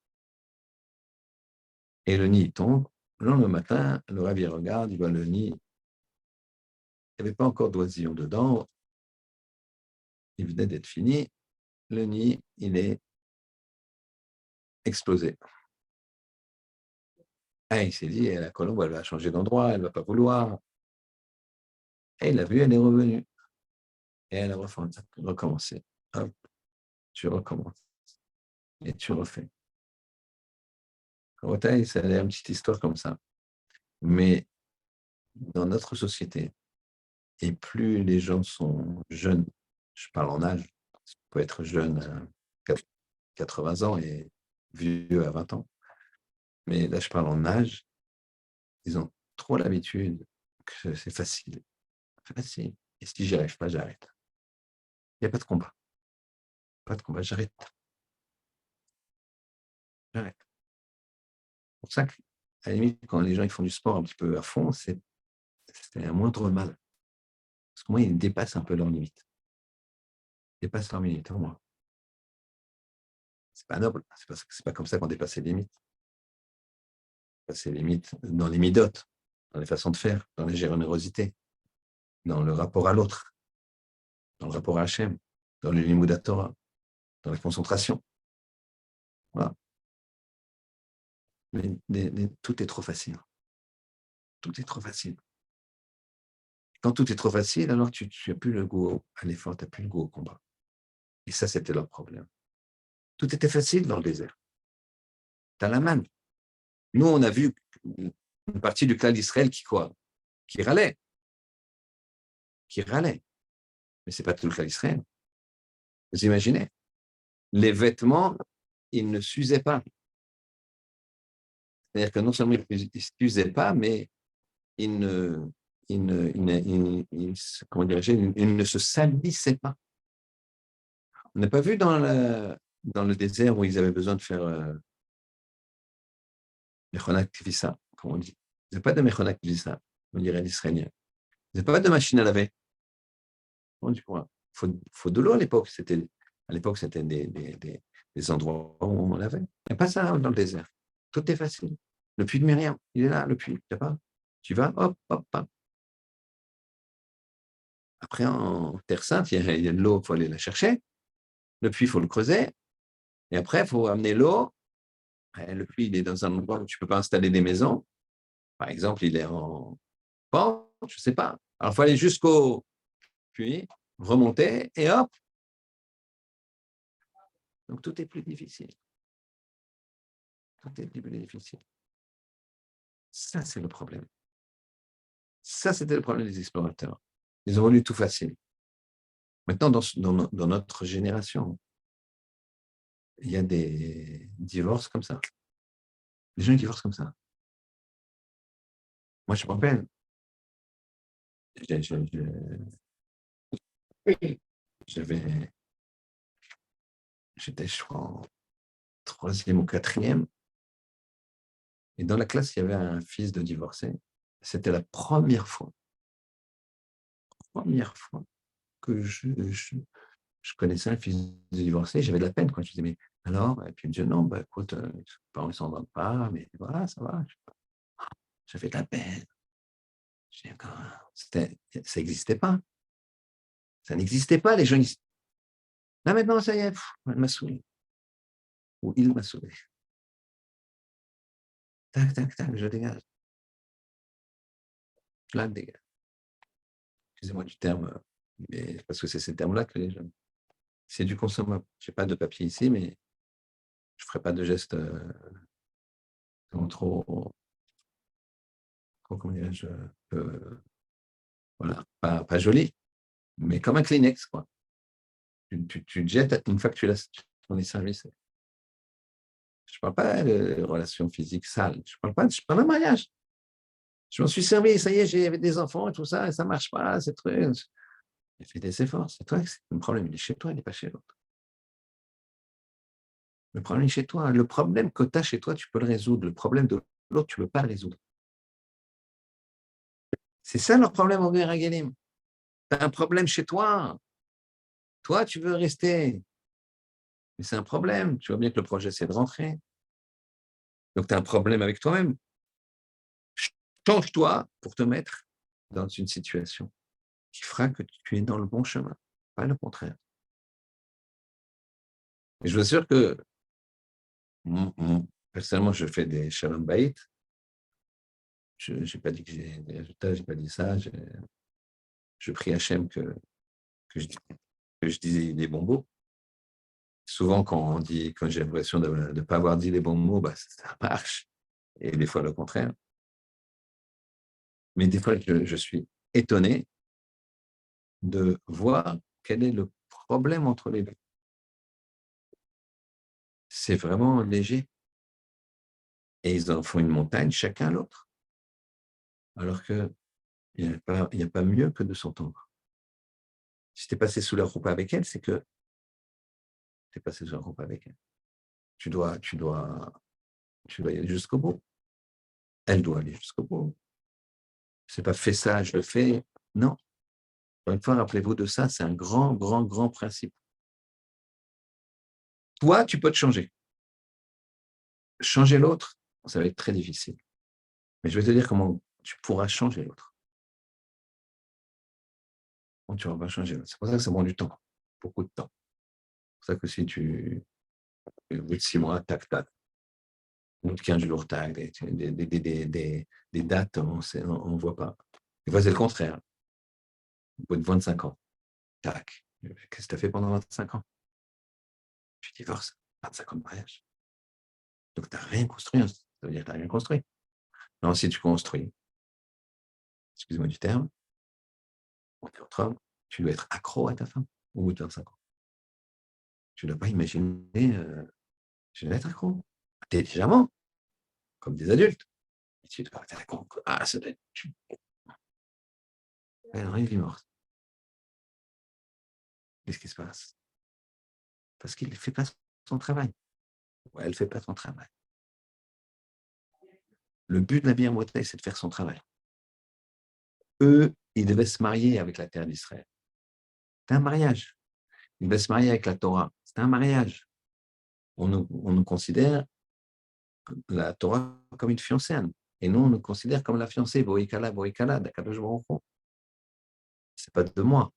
Et le nid tombe. Le lendemain matin, le rêve, il regarde, il voit le nid. Il n'y avait pas encore d'oisillons dedans. Il venait d'être fini. Le nid, il est explosé. Ah, il s'est dit, la colombe, elle va changer d'endroit, elle ne va pas vouloir. Et il a vu, elle est revenue. Et elle a recommencé. Hop, tu recommences. Et tu refais. Ça a une petite histoire comme ça. Mais dans notre société, et plus les gens sont jeunes, je parle en âge, on peut être jeune à 80 ans et vieux à 20 ans, mais là je parle en âge, ils ont trop l'habitude que c'est facile. Facile. Et si j'y arrive pas, j'arrête. Il n'y a pas de combat. Pas de combat, j'arrête. J'arrête. C'est pour ça qu'à la limite, quand les gens ils font du sport un petit peu à fond, c'est un moindre mal. Parce que moi, ils dépassent un peu leurs limites. Ils dépassent leurs limites, en moi. C'est pas noble. C'est pas comme ça qu'on dépasse les limites. On dépasse les limites dans les midotes, dans les façons de faire, dans les générosités, dans le rapport à l'autre, dans le rapport à Hachem, dans le limud Torah, dans la concentration. Voilà. Mais tout est trop facile. Tout est trop facile. Quand tout est trop facile, alors tu n'as plus le goût à l'effort, tu n'as plus le goût au combat. Et ça, c'était leur problème. Tout était facile dans le désert. Tu as la manne. Nous, on a vu une partie du clan d'Israël qui quoi? Qui râlait. Qui râlait. Mais ce n'est pas tout le clan d'Israël. Vous imaginez? Les vêtements, ils ne s'usaient pas. C'est-à-dire que non seulement ils ne s'usaient pas, mais ils ne, comment dirais-je, ils ne se salissaient pas. On n'a pas vu dans le désert où ils avaient besoin de faire Mechonak Kvissa, comme on dit. Ils n'avaient pas de Mechonak Kvissa, on dirait l'israélien. Ils n'avaient pas de machine à laver. On dit quoi? Faut de l'eau à l'époque. À l'époque, c'était des endroits où on lavait. Il n'y a pas ça dans le désert. Tout est facile. Le puits de Myriam, il est là, le puits. Tu pas? Tu vas, hop, hop, hop. Après, en Terre Sainte, il y a de l'eau, il faut aller la chercher. Le puits, il faut le creuser. Et après, il faut amener l'eau. Le puits, il est dans un endroit où tu ne peux pas installer des maisons. Par exemple, il est en pente, je ne sais pas. Alors, il faut aller jusqu'au puits, remonter, et hop. Donc, tout est plus difficile. Tout est plus difficile. Ça, c'est le problème. Ça, c'était le problème des explorateurs. Ils ont voulu tout facile. Maintenant, dans notre génération, il y a des divorces comme ça. Les gens divorcent comme ça. Moi, je me rappelle, j'étais, je crois, en troisième ou quatrième, et dans la classe, il y avait un fils de divorcé. C'était la première fois que je connaissais un fils de divorcé. J'avais de la peine, quoi. Je disais, mais alors? Et puis il me dit, non, bah, écoute, les parents ne s'entendent pas, mais voilà, ça va. J'avais de la peine. Ça n'existait pas. Ça n'existait pas, les gens. Là, maintenant, ça y est, elle m'a saoulé. Ou il m'a saoulé. Tac, tac, tac, je dégage. Là, dégage. Excusez-moi du terme, mais parce que c'est ces termes-là que les gens. C'est du consommable. Je n'ai pas de papier ici, mais je ne ferai pas de gestes trop, comment dirais-je, voilà, pas joli, mais comme un Kleenex, quoi. Tu te jettes une fois que tu laisses ton service. Je ne parle pas de relations physiques sales. Je parle de mariage. Je m'en suis servi, ça y est, j'avais des enfants et tout ça, et ça ne marche pas, c'est truc. J'ai fait des efforts, c'est toi, le problème, il est chez toi, il n'est pas chez l'autre. Le problème est chez toi. Le problème que tu as chez toi, tu peux le résoudre. Le problème de l'autre, tu ne peux pas le résoudre. C'est ça leur problème au Guerre Galim. Tu as un problème chez toi. Toi, tu veux rester. Mais c'est un problème. Tu vois bien que le projet, c'est de rentrer. Donc, tu as un problème avec toi-même. Change-toi pour te mettre dans une situation qui fera que tu es dans le bon chemin, pas le contraire. Et je vous assure que personnellement, je fais des shalom bayit. Je n'ai pas dit que j'ai des résultats, je n'ai pas dit ça. Je prie Hachem que je disais des bons mots. Souvent, quand j'ai l'impression de ne pas avoir dit les bons mots, bah, ça marche. Et des fois, le contraire. Mais des fois, je suis étonné de voir quel est le problème entre les deux. C'est vraiment léger. Et ils en font une montagne, chacun l'autre. Alors qu'il n'y a pas mieux que de s'entendre. Si tu es passé sous la roupe avec elle, c'est que tu es passé sous la roupe avec elle. Tu dois y aller jusqu'au bout. Elle doit aller jusqu'au bout. C'est pas fais ça, je le fais. Non. Encore une fois, rappelez-vous de ça, c'est un grand, grand, grand principe. Toi, tu peux te changer. Changer l'autre, ça va être très difficile. Mais je vais te dire comment tu pourras changer l'autre. Comment tu vas changer l'autre. C'est pour ça que ça prend du temps, beaucoup de temps. C'est pour ça que si tu, au bout de 6 mois, tac, tac, au bout de 15 jours, tac, des dates, on ne voit pas. Des fois, c'est le contraire. Au bout de 25 ans, tac. Qu'est-ce que tu as fait pendant 25 ans? Tu divorces, 25 ans de mariage. Donc, tu n'as rien construit. Ça veut dire que tu n'as rien construit. Non, si tu construis, excuse-moi du terme, on est entre hommes, tu dois être accro à ta femme au bout de 25 ans. Tu ne dois pas imaginer, je vais être accro. Intelligemment, comme des adultes. Et tu dois être accro. Ah, ça doit être. Elle est morte. Qu'est-ce qui se passe? Parce qu'il ne fait pas son travail. Ouais, elle ne fait pas son travail. Le but de la bière moitié, c'est de faire son travail. Eux, ils devaient se marier avec la terre d'Israël. C'était un mariage. Ils devaient se marier avec la Torah. C'était un mariage. On nous considère la Torah comme une fiancée. Et nous, on nous considère comme la fiancée. Boïkala, Boïkala, d'Akadosh Baruch Hu. Ce n'est pas de moi.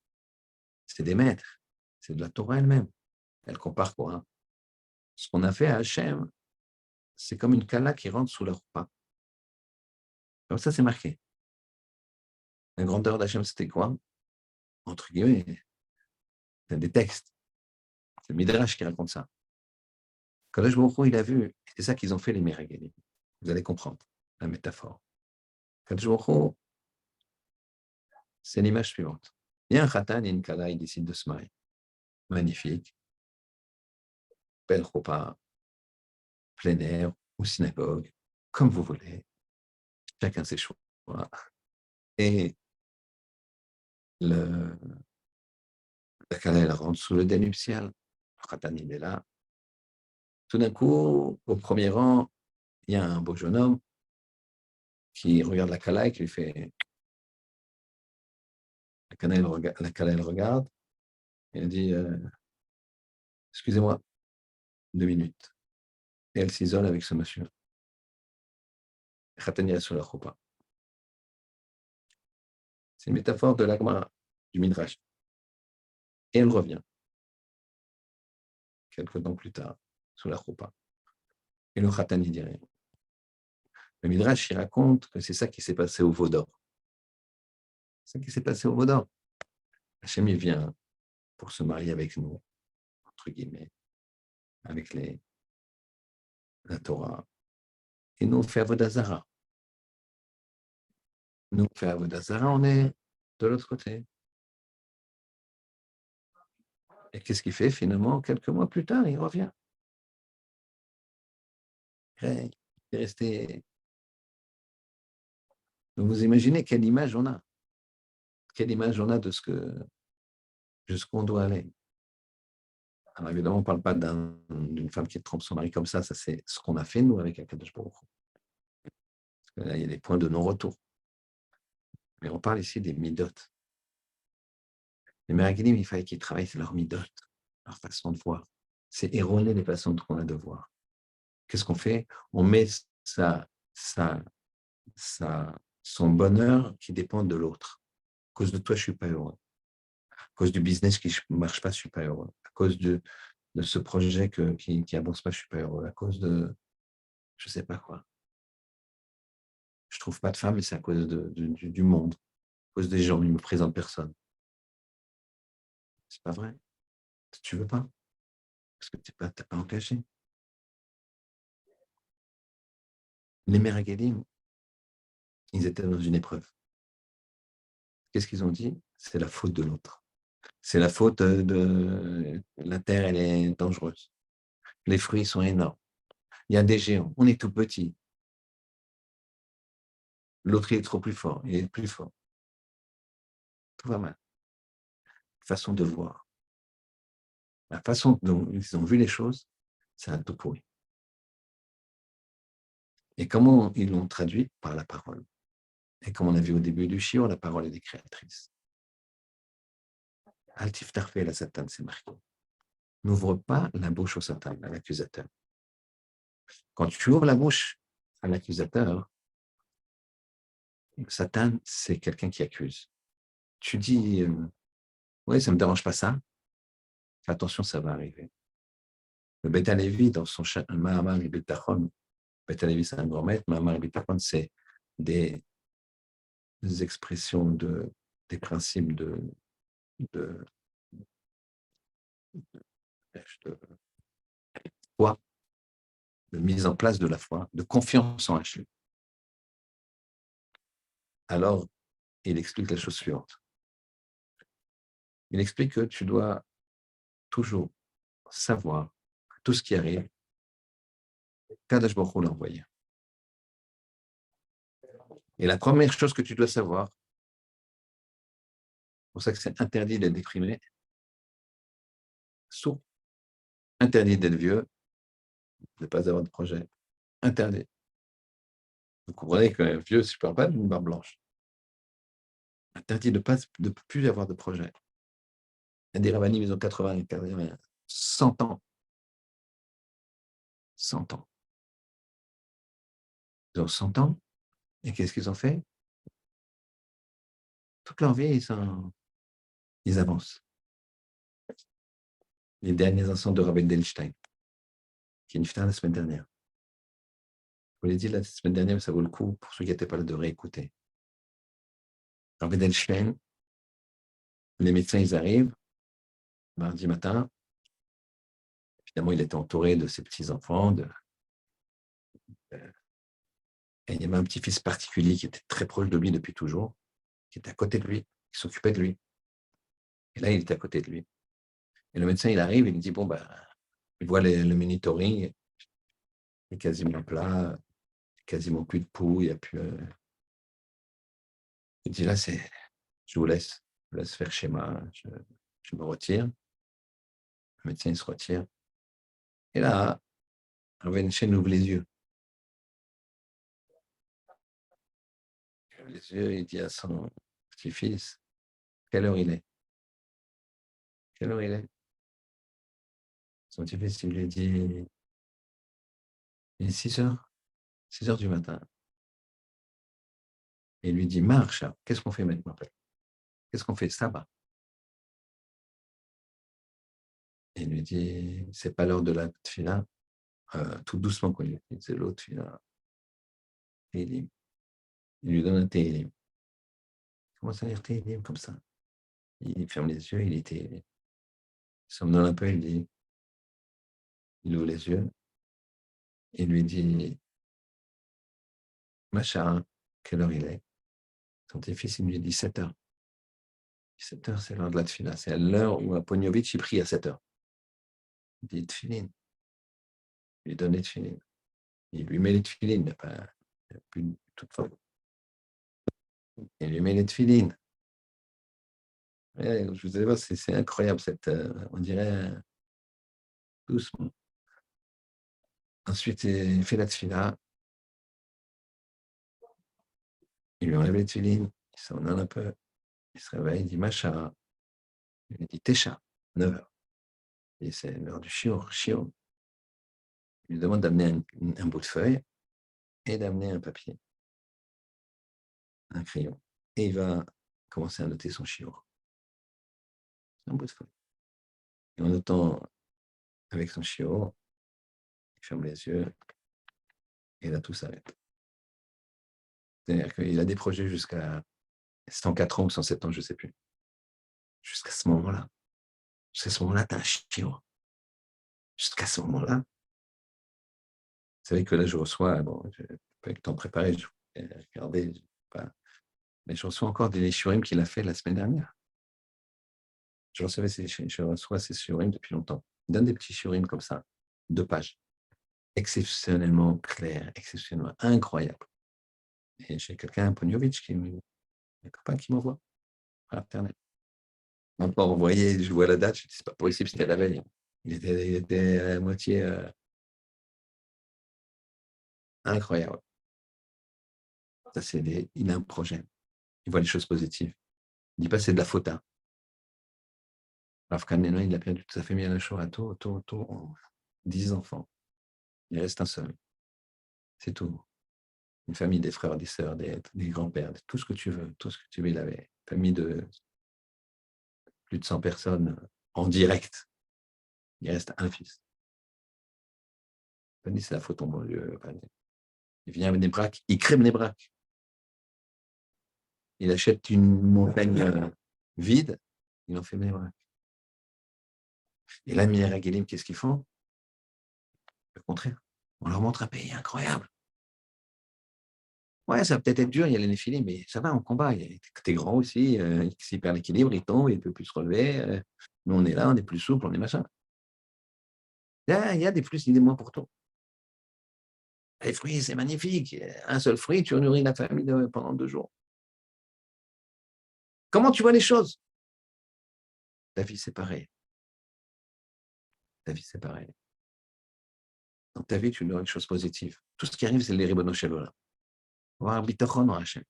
C'est des maîtres. C'est de la Torah elle-même. Elle compare quoi, hein? Ce qu'on a fait à Hachem, c'est comme une kala qui rentre sous leur pas. Comme ça, c'est marqué. La grandeur d'Hachem, c'était quoi? Entre guillemets, c'est des textes. C'est le Midrash qui raconte ça. Kadosh Baruch Hu, il a vu, c'est ça qu'ils ont fait les Meragalim. Vous allez comprendre la métaphore. Kadosh Baruch Hu, c'est l'image suivante. Il y a un khatan et une kala, ils décident de se marier. Magnifique. Belle repas, plein air, ou synagogue, comme vous voulez. Chacun ses choix. Et la kala, elle rentre sous le dais nuptial. Le khatan, il est là. Tout d'un coup, au premier rang, il y a un beau jeune homme qui regarde la kala et qui lui fait. La kala, elle regarde et elle dit excusez-moi, 2 minutes. Et elle s'isole avec ce monsieur. Khatan, il est sur la choupa. C'est une métaphore de l'agma, du Midrash. Et elle revient, quelques temps plus tard, sous la choupa. Et le khatan, il dit rien. Le Midrash, il raconte que c'est ça qui s'est passé au Vaudor. C'est ça qui s'est passé au Vaudor. Hachem, il vient pour se marier avec nous, entre guillemets, avec la Torah. Et nous, on fait Avodazara. Nous, on fait Avodazara, on est de l'autre côté. Et qu'est-ce qu'il fait finalement? Quelques mois plus tard, il revient. Il est resté. Donc vous imaginez quelle image on a. Quelle image on a de jusqu'où on doit aller. Alors évidemment, on ne parle pas d'une femme qui trompe son mari comme ça c'est ce qu'on a fait nous avec Akadosh Baruch Hu. Parce que là, il y a des points de non-retour. Mais on parle ici des midot. Les Meragilim, il fallait qu'ils travaillent sur leur midot, leur façon de voir. C'est erroné les façons qu'on a de voir. Qu'est-ce qu'on fait? On met son bonheur qui dépend de l'autre. À cause de toi, je ne suis pas heureux. À cause du business qui ne marche pas, je ne suis pas heureux. À cause de ce projet qui n'avance pas, je ne suis pas heureux. À cause de je ne sais pas quoi. Je ne trouve pas de femme, mais c'est à cause du monde. À cause des gens, ils ne me présentent personne. C'est pas vrai. Tu ne veux pas. Parce que tu n'as pas engagé. Les Meragalim, ils étaient dans une épreuve. Qu'est-ce qu'ils ont dit? C'est la faute de l'autre. C'est la faute de la terre, elle est dangereuse. Les fruits sont énormes. Il y a des géants. On est tout petit. L'autre, il est trop plus fort. Il est plus fort. Tout va mal. Façon de voir. La façon dont ils ont vu les choses, c'est un tout pourri. Et comment ils l'ont traduit? Par la parole. Et comme on a vu au début du shiur, la parole elle est créatrice. Al tiftar fe la Satan, c'est marqué. N'ouvre pas la bouche au Satan, à l'accusateur. Quand tu ouvres la bouche à l'accusateur, Satan, c'est quelqu'un qui accuse. Tu dis, oui, ça ne me dérange pas ça. Fais attention, ça va arriver. Le Beth Alevi, dans son Mahamar et Bitachon, Beth Alevi, c'est un grand maître, Mahamar et Bitachon, c'est des expressions des principes de, de foi, de mise en place de la foi, de confiance en Hachem. Alors, il explique la chose suivante. Il explique que tu dois toujours savoir tout ce qui arrive, Kadosh Baruch Hu l'a envoyé. Et la première chose que tu dois savoir, c'est pour ça que c'est interdit d'être déprimé, sourd, interdit d'être vieux, de ne pas avoir de projet, interdit. Vous comprenez que vieux, je ne parle pas d'une barbe blanche. Interdit de ne plus avoir de projet. Il y a des ravanim, ils ont 80, 100 ans. 100 ans. Ils ont 100 ans, et qu'est-ce qu'ils ont fait? Toute leur vie, ils avancent. Les derniers instants de Rabbi Delstein, qui est une fête la semaine dernière. Je vous l'ai dit la semaine dernière, mais ça vaut le coup pour ceux qui n'étaient pas là de réécouter. Rabbi Delstein, les médecins, ils arrivent, mardi matin. Évidemment, il était entouré de ses petits-enfants. Et il y avait un petit-fils particulier qui était très proche de lui depuis toujours, qui était à côté de lui, qui s'occupait de lui. Et là, il était à côté de lui. Et le médecin, il arrive, il lui dit, bon, il voit le monitoring, il est quasiment plat, quasiment plus de pouls, il n'y a plus... Il dit, là, je vous laisse faire schéma, je me retire. Le médecin, il se retire. Et là, Ravenchen ouvre les yeux. Il ouvre les yeux, il dit à son petit-fils, quelle heure il est? Quelle heure il est? Son petit-fils, il lui dit, il est 6 heures, 6 heures du matin. Et il lui dit, marche, qu'est-ce qu'on fait maintenant? Qu'est-ce qu'on fait? Ça va. Et il lui dit, c'est pas l'heure de la tefila, tout doucement, quoi. Il dit, c'est l'autre tefila. Il lui donne un télim. Il commence à lire télim comme ça. Il ferme les yeux, il était. Il somnole un peu, il ouvre les yeux. Il lui dit, Macha, quelle heure il est? Son petit-fils, il lui dit 7 heures. 7 heures, c'est l'heure de la tefila. C'est l'heure où Aponovitch, il prie à 7 heures. Il dit, tefilin. Il lui donne les tefilin. Il lui met les tefilin. Il n'y a plus de toute forme. Il lui met les tefilin. Ouais, je vous allez voir, c'est incroyable, on dirait doucement. Ensuite, il fait la tefila. Il lui enlève les tefilin. Il s'en donne un peu. Il se réveille, il dit Macha. Il lui dit Tesha, 9 heures. Et c'est l'heure du shiur. Il lui demande d'amener un bout de feuille et d'amener un papier, un crayon. Et il va commencer à noter son shiur. Un bout de feuille. Et en notant avec son shiur, il ferme les yeux et là tout s'arrête. C'est-à-dire qu'il a des projets jusqu'à 104 ans ou 107 ans, je ne sais plus. Jusqu'à ce moment-là. Jusqu'à ce moment-là, tu as un shiur. Jusqu'à ce moment-là. Vous savez que là, je reçois, bon, je n'ai pas eu le temps de préparer, je vais regarder, mais je reçois encore des shiurim qu'il a fait la semaine dernière. Je reçois ces shiurim depuis longtemps. Il donne des petits shiurim comme ça, 2 pages, exceptionnellement clairs, exceptionnellement incroyables. Et j'ai quelqu'un, un Ponyovitch, un copain qui m'envoie par Internet. Maintenant, vous voyez, je vois la date, je dis, c'est pas possible, c'était la veille. Il était à moitié incroyable. Ça, il a un projet. Il voit les choses positives. Il ne dit pas c'est de la faute à. Rav Kanena, il a perdu toute sa famille à la Shoah, tout, 10 enfants. Il reste un seul. C'est tout. Une famille, des frères, des sœurs, des grands-pères, tout ce que tu veux, tout ce que tu veux. Il avait une famille de plus de 100 personnes en direct. Il reste un fils. Il dit c'est la faute au bon Dieu. Il vient avec des braques, il crème les braques. Il achète une montagne vide, il en fait des braques. Et là, Minera Guélim, qu'est-ce qu'ils font? Le contraire. On leur montre un pays incroyable. Ouais, ça va peut-être être dur, il y a les néphilim, mais ça va, on combat. T'es grand aussi, s'il perd l'équilibre, il tombe, il ne peut plus se relever. Nous, on est là, on est plus souple, on est machin. Il y a des plus et des moins pour tout. Les fruits, c'est magnifique. Un seul fruit, tu nourris la famille pendant 2 jours. Comment tu vois les choses? Ta vie, c'est pareil. Ta vie, c'est pareil. Dans ta vie, tu dois une chose positive. Tout ce qui arrive, c'est les ribono shelola. Avoir un bitachon en Hachem.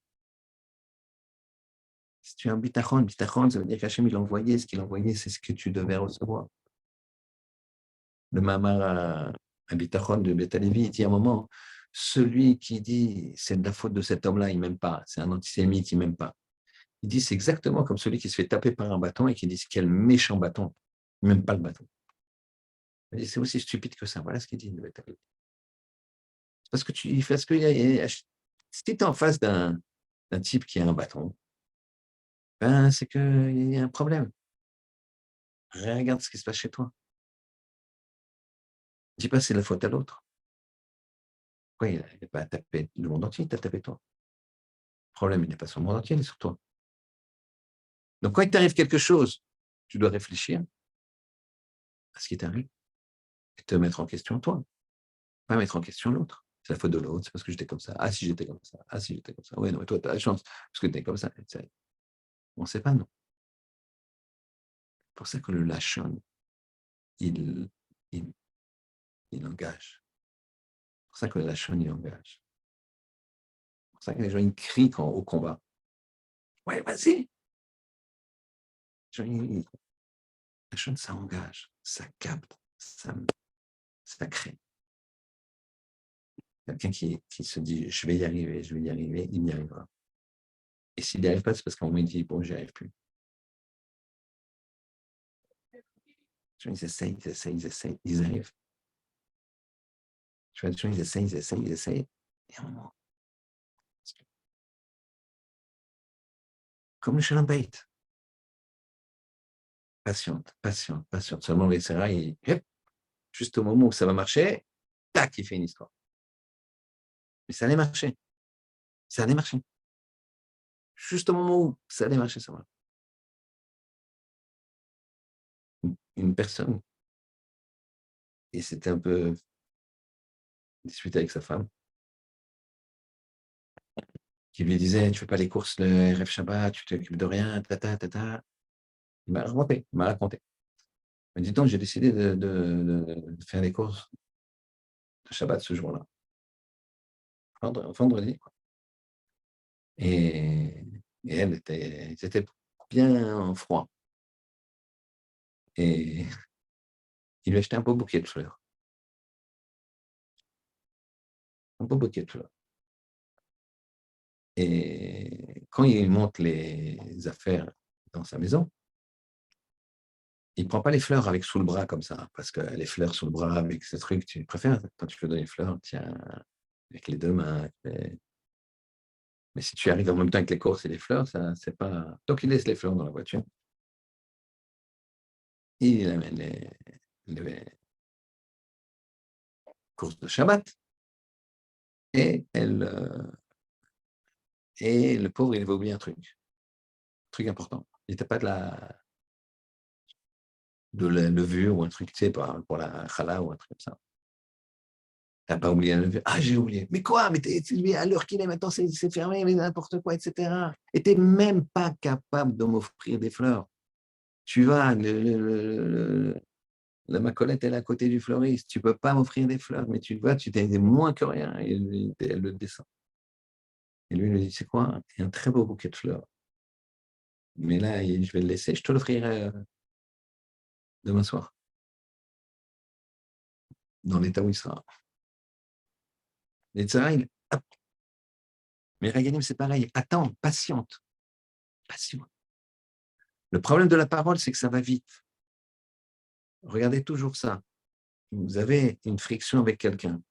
Si tu as un bitachon, ça veut dire qu'Hachem, il a envoyé. Ce qu'il a envoyé, c'est ce que tu devais recevoir. Le mamar un bitachon de Betalevi, il dit à un moment, celui qui dit c'est de la faute de cet homme-là, il ne m'aime pas. C'est un antisémite, il ne m'aime pas. Il dit c'est exactement comme celui qui se fait taper par un bâton et qui dit quel méchant bâton. Il n'aime pas le bâton. Il dit, c'est aussi stupide que ça. Voilà ce qu'il dit. Parce que si tu es en face d'un type qui a un bâton, ben, c'est qu'il y a un problème. Regarde ce qui se passe chez toi. Ne dis pas c'est la faute à l'autre. Oui, il n'a pas tapé le monde entier, il t'a tapé toi. Le problème, il n'est pas sur le monde entier, il est sur toi. Donc, quand il t'arrive quelque chose, tu dois réfléchir à ce qui t'arrive et te mettre en question toi. Pas mettre en question l'autre. C'est la faute de l'autre, c'est parce que j'étais comme ça. Ah, si j'étais comme ça. Ah, si j'étais comme ça. Oui, non, mais toi, tu as la chance parce que tu es comme ça. On ne sait pas, non. C'est pour ça que le lachon, il, il, il engage. C'est pour ça que le lachon, il engage. C'est pour ça que les gens, ils crient au combat. Ouais, vas-y. Le lachon, ça engage, ça capte, ça crée. Quelqu'un qui se dit, je vais y arriver, il y arrivera. Et s'il n'y arrive pas, c'est parce qu'à un moment, il dit, bon, j'y arrive plus. Ils essayent, ils arrivent. Ils essayent. Et à un moment, comme le Shalom Bait, patiente. Seulement les serrailles, juste au moment où ça va marcher, tac, il fait une histoire. Mais ça allait marcher. Juste au moment où ça allait marcher, ça va. Une personne, et c'était un peu disputé avec sa femme, qui lui disait, tu fais pas les courses le RF Shabbat, tu t'occupes de rien, tata. Il m'a raconté. Il m'a dit, donc, j'ai décidé de faire les courses de Shabbat ce jour-là. Vendredi, quoi. Et elle était bien froid. Et il lui a acheté un beau bouquet de fleurs. Un beau bouquet de fleurs. Et quand il monte les affaires dans sa maison, il ne prend pas les fleurs avec sous le bras comme ça, parce que les fleurs sous le bras avec ce truc, tu préfères, quand tu veux donner les fleurs, tiens, avec les 2 mains. Mais si tu arrives en même temps avec les courses et les fleurs, ça, c'est pas. Donc, il laisse les fleurs dans la voiture. Il amène les courses de Shabbat. Et, et le pauvre, il va oublier un truc important. Il n'était pas de la levure ou un truc, tu sais, pour la challah ou un truc comme ça. Tu n'as pas oublié la levure. Ah, j'ai oublié. Mais quoi? Mais à l'heure qu'il est maintenant, c'est fermé, mais n'importe quoi, etc. Et tu n'es même pas capable de m'offrir des fleurs. Tu vas, la Macolette, elle est à côté du fleuriste. Tu ne peux pas m'offrir des fleurs, mais tu vois, tu t'es moins que rien. Et elle le descend. Et lui, il lui dit, c'est quoi? Il y a un très beau bouquet de fleurs. Mais là, je vais le laisser, je te l'offrirai demain soir, dans l'état où il sera. Et Sarah, hop. Mais Raganim, c'est pareil. Attends, patiente. Patiente. Le problème de la parole, c'est que ça va vite. Regardez toujours ça. Vous avez une friction avec quelqu'un.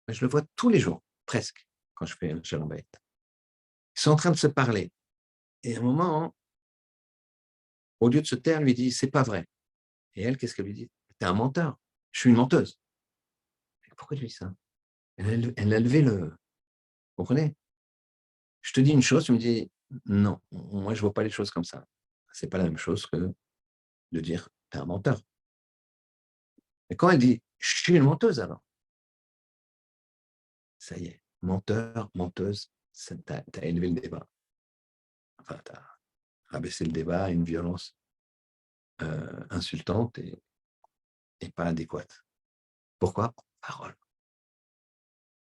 Je le vois tous les jours, presque, quand je fais un shalom bayit. Ils sont en train de se parler. Et à un moment, au lieu de se taire, lui dit, c'est pas vrai. Et elle, qu'est-ce qu'elle lui dit? T'es un menteur. Je suis une menteuse. Pourquoi tu dis ça? Elle a levé le. Vous comprenez? Je te dis une chose, tu me dis, non, moi, je ne vois pas les choses comme ça. Ce n'est pas la même chose que de dire, t'es un menteur. Et quand elle dit, je suis une menteuse alors, ça y est, menteur, menteuse, t'as élevé le débat. Enfin, t'as rabaissé le débat à une violence insultante et pas adéquate. Pourquoi? Parole.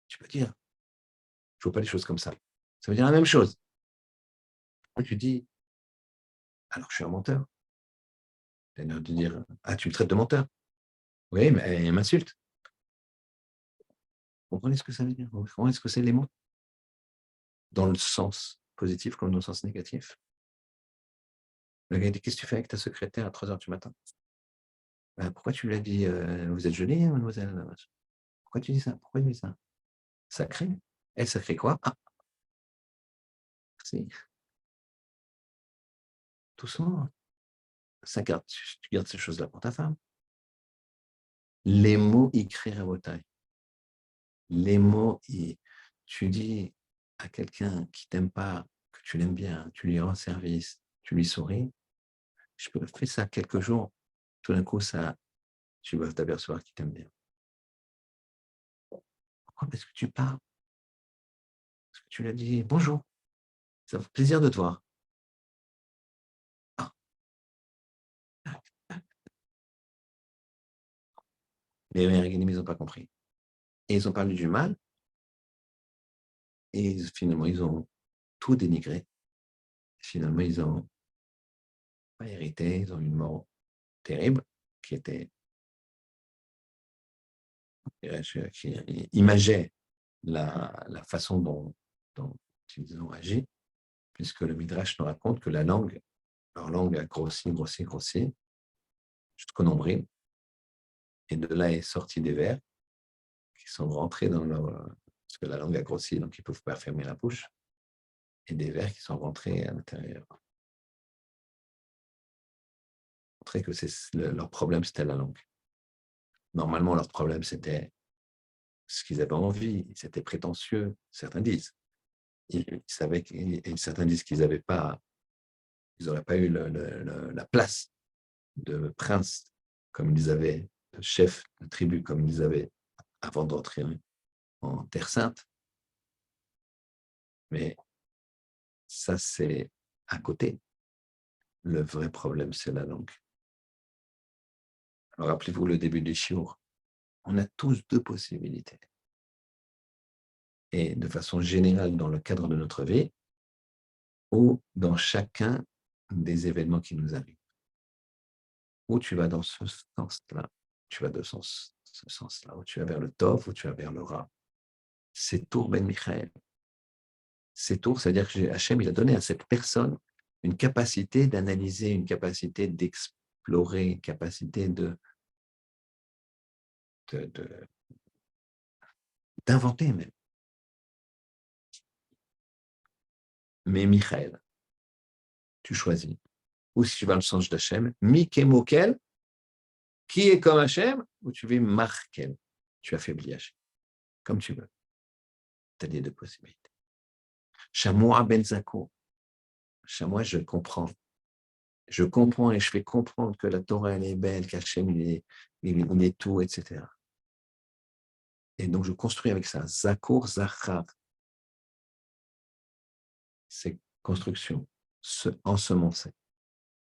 Tu peux dire, je ne vois pas les choses comme ça. Ça veut dire la même chose. Quand tu dis, alors je suis un menteur. Tu as l'air de dire, ah, tu me traites de menteur. Oui, mais elle m'insulte. Vous comprenez ce que ça veut dire? Vous comprenez ce que c'est les mots? Dans le sens positif comme dans le sens négatif. Le gars dit, qu'est-ce que tu fais avec ta secrétaire à 3 heures du matin? Ben, pourquoi tu lui as dit, vous êtes jolie, mademoiselle? Pourquoi tu dis ça? Pourquoi tu dis ça? Sacré. Elle, sacré quoi? Ah, si. Doucement. Ça garde, tu gardes ces choses-là pour ta femme. Les mots, ils créent à votre taille. Les mots, tu dis à quelqu'un qui t'aime pas, que tu l'aimes bien, tu lui rends service, tu lui souris. Je peux faire ça quelques jours. Tout d'un coup, tu vas t'apercevoir qu'il t'aime bien. Pourquoi? Parce que tu parles. Parce que tu lui as dit bonjour. Ça fait plaisir de te voir. Ah. Les Américains, ils n'ont pas compris. Et ils ont parlé du mal. Et finalement, ils ont tout dénigré. Finalement, ils n'ont pas hérité. Ils ont eu une mort terrible qui était qui imageait la façon dont ils ont agi, puisque le Midrash nous raconte que leur langue a grossi, grossi, grossi, jusqu'au nombril. Et de là est sorti des vers qui sont rentrés dans leur. Parce que la langue a grossi, donc ils ne peuvent pas fermer la bouche. Et des vers qui sont rentrés à l'intérieur. Montrer que leur problème, c'était la langue. Normalement, leur problème, c'était ce qu'ils avaient envie, c'était prétentieux, certains disent. Ils savaient, et certains disent qu'ils n'avaient pas, ils n'auraient pas eu la place de prince comme ils avaient, de chef de tribu comme ils avaient avant d'entrer en Terre Sainte. Mais ça, c'est à côté. Le vrai problème, c'est la langue. Alors, rappelez-vous le début du shiur. On a tous deux possibilités. Et de façon générale, dans le cadre de notre vie, ou dans chacun des événements qui nous arrivent. Ou tu vas dans ce sens-là, tu vas de ce sens-là, ou tu vas vers le Tov, ou tu vas vers le Ra. C'est Tour Ben Michael. C'est Tour, c'est-à-dire que Hachem, il a donné à cette personne une capacité d'analyser, une capacité d'explorer, une capacité d'inventer même. Mais Michael, tu choisis. Ou si tu vas dans le sens d'Hachem, Mikemokel, qui est comme Hachem, ou tu veux Markel, tu affaiblis Hachem, comme tu veux. Tu as les deux possibilités. Chamois Ben Zako, Chamois, je comprends. Je comprends et je fais comprendre que la Torah, elle est belle, qu'Hachem, il est tout, etc. Et donc, je construis avec ça. Zakour, Zachar. C'est construction. Ensemencer.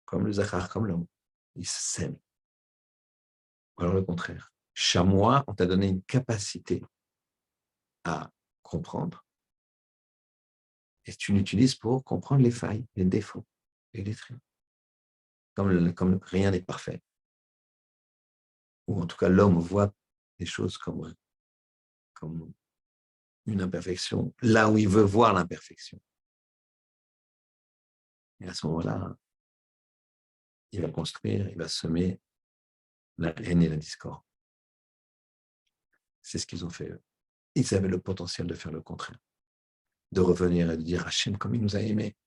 Comme le Zachar, comme l'homme. Il sème. Alors, le contraire. Chamois, on t'a donné une capacité à comprendre Et tu l'utilises pour comprendre les failles, les défauts et les traits. Comme rien n'est parfait. Ou en tout cas, l'homme voit les choses comme une imperfection, là où il veut voir l'imperfection. Et à ce moment-là, il va construire, il va semer la haine et la discorde. C'est ce qu'ils ont fait, eux. Ils avaient le potentiel de faire le contraire, de revenir et de dire Hachem, comme il nous a aimés.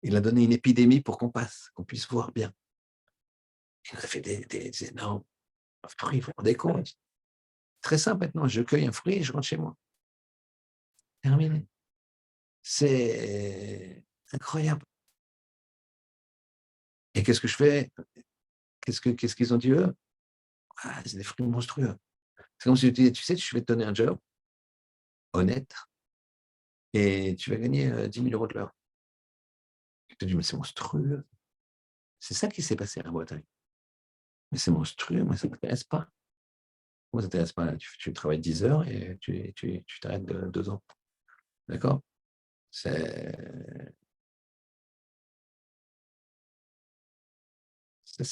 Il a donné une épidémie pour qu'on passe, qu'on puisse voir bien. Il nous a fait des énormes fruits, vous vous rendez compte? Très simple maintenant, je cueille un fruit et je rentre chez moi. Terminé. C'est incroyable. Et qu'est-ce que je fais? Qu'est-ce qu'ils ont dit eux? Ah, c'est des fruits monstrueux. C'est comme si tu disais, tu sais, je vais te donner un job honnête et tu vas gagner 10 000 euros de l'heure. Je te dis, mais c'est monstrueux. C'est ça qui s'est passé à la Bretagne. Mais c'est monstrueux, moi, ça ne m'intéresse pas. Moi, ça ne t'intéresse pas. Tu travailles 10 heures et tu t'arrêtes de 2 ans. D'accord? C'est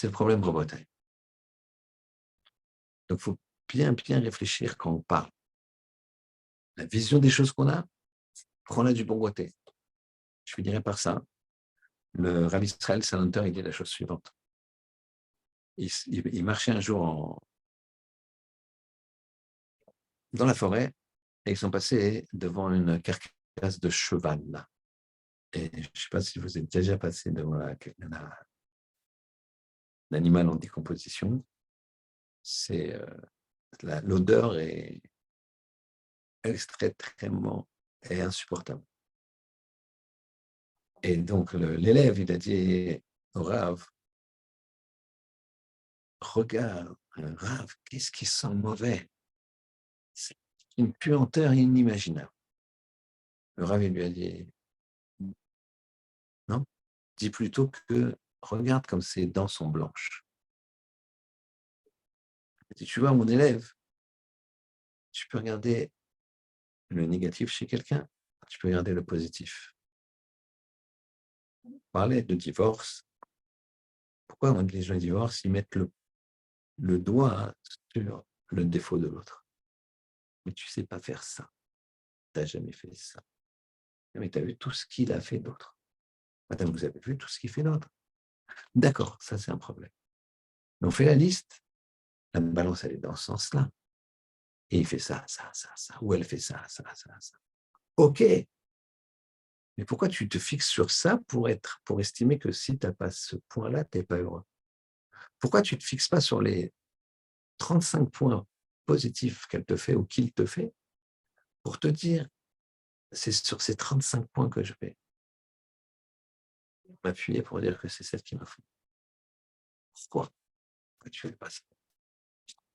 le problème de la Bretagne. Donc, il faut bien réfléchir quand on parle. La vision des choses qu'on a, prends-la du bon côté. Je finirai par ça. Le Rav Israël Salanter, il dit la chose suivante. Il marchait un jour dans la forêt et ils sont passés devant une carcasse de cheval. Et je ne sais pas si vous êtes déjà passé devant l'animal en décomposition. L'odeur est extrêmement et insupportable. Et donc l'élève, il a dit au Rav, regarde, Rav, qu'est-ce qui sent mauvais? C'est une puanteur inimaginable. Le Rav, il lui a dit, non, dis plutôt que regarde comme ses dents sont blanches. Il dit, tu vois, mon élève, tu peux regarder le négatif chez quelqu'un, tu peux regarder le positif. Parler de divorce, pourquoi quand les gens divorcent, ils mettent le doigt sur le défaut de l'autre? Mais tu ne sais pas faire ça. Tu n'as jamais fait ça. Mais tu as vu tout ce qu'il a fait d'autre. Madame, vous avez vu tout ce qu'il fait d'autre. D'accord, ça c'est un problème. Mais on fait la liste, la balance elle est dans ce sens-là. Et il fait ça, ou elle fait ça. OK, mais pourquoi tu te fixes sur ça pour estimer que si tu n'as pas ce point-là, tu n'es pas heureux? Pourquoi tu ne te fixes pas sur les 35 points positifs qu'elle te fait ou qu'il te fait pour te dire, c'est sur ces 35 points que je vais m'appuyer pour dire que c'est celle qui m'a fait. Pourquoi tu ne fais pas ça?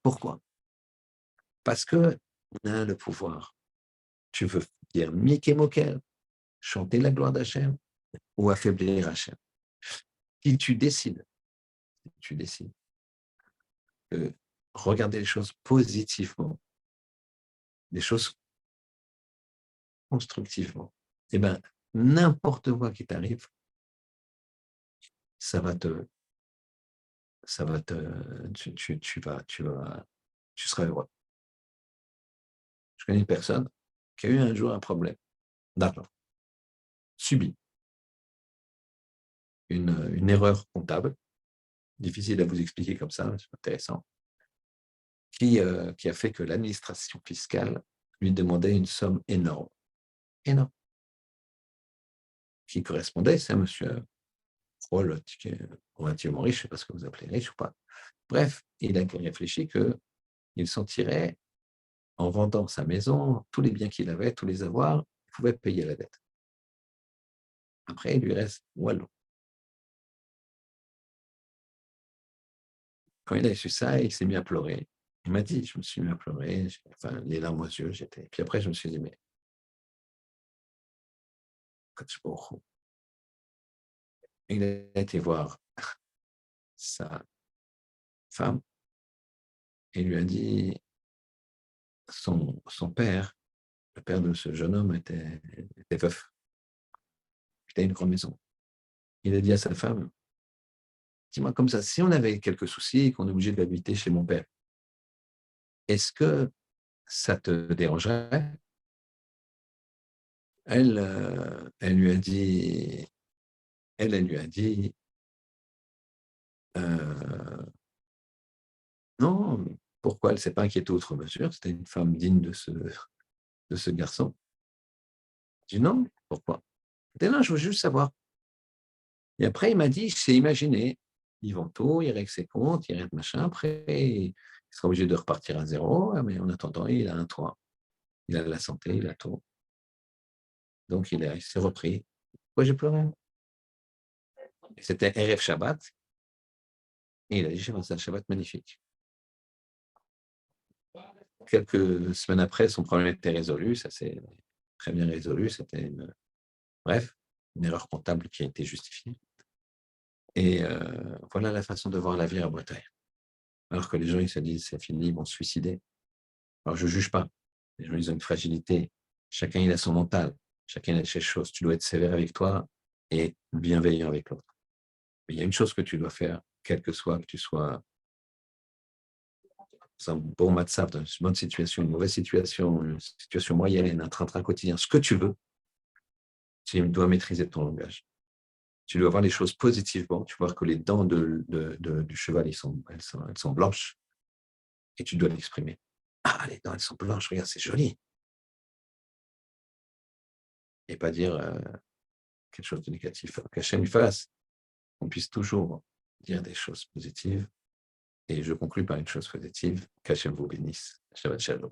Pourquoi? Parce qu'on a le pouvoir. Tu veux dire Mickey Mokel, chanter la gloire d'Hachem ou affaiblir Hachem. Si tu décides de regarder les choses positivement, les choses constructivement, eh bien, n'importe quoi qui t'arrive, ça va te, tu seras heureux. Je connais une personne qui a eu un jour un problème d'argent, subi, une erreur comptable, difficile à vous expliquer comme ça, c'est intéressant, qui a fait que l'administration fiscale lui demandait une somme énorme, qui correspondait, c'est un monsieur relativement riche, je ne sais pas ce que vous appelez riche ou pas. Bref, il a réfléchi qu'il s'en tirait en vendant sa maison, tous les biens qu'il avait, tous les avoirs, il pouvait payer la dette. Après, il lui reste Wallon. Quand il a su ça, il s'est mis à pleurer. Il m'a dit, je me suis mis à pleurer, les larmes aux yeux, Puis après, je me suis dit, mais il a été voir sa femme et lui a dit, son père, le père de ce jeune homme était veuf. acheter une grande maison. Il a dit à sa femme, dis-moi comme ça, si on avait quelques soucis et qu'on est obligé d'habiter chez mon père, est-ce que ça te dérangerait? Elle lui a dit, elle lui a dit, non, pourquoi elle ne s'est pas inquiétée outre mesure? C'était une femme digne de ce garçon. Je dis non, pourquoi? Elle dit non, je veux juste savoir. Et après, il m'a dit, il s'est imaginé, il vend tout, il règle ses comptes, il règle machin, après, il sera obligé de repartir à zéro, mais en attendant, il a un toit, il a la santé, il a tout. Donc, il s'est repris. Pourquoi j'ai pleuré? Et c'était RF Shabbat, et il a dit, j'ai passé un Shabbat magnifique. Quelques semaines après, son problème était résolu, ça s'est très bien résolu, c'était bref, une erreur comptable qui a été justifiée. Et voilà la façon de voir la vie à Bretagne. Alors que les gens, ils se disent, c'est fini, ils vont se suicider. Alors, je ne juge pas. Les gens, ils ont une fragilité. Chacun, il a son mental. Chacun, il a ses choses. Tu dois être sévère avec toi et bienveillant avec l'autre. Mais il y a une chose que tu dois faire, quel que soit, que tu sois dans un bon match-up, dans une bonne situation, une mauvaise situation, une situation moyenne, un train-train quotidien, ce que tu veux, tu dois maîtriser ton langage. Tu dois voir les choses positivement. Tu vois que les dents du cheval, elles sont blanches et tu dois l'exprimer. Ah, les dents, elles sont blanches, regarde, c'est joli. Et pas dire quelque chose de négatif. Qu'Hachem fasse, qu'on puisse toujours dire des choses positives. Et je conclue par une chose positive. Qu'Hachem vous bénisse. Shabbat shalom.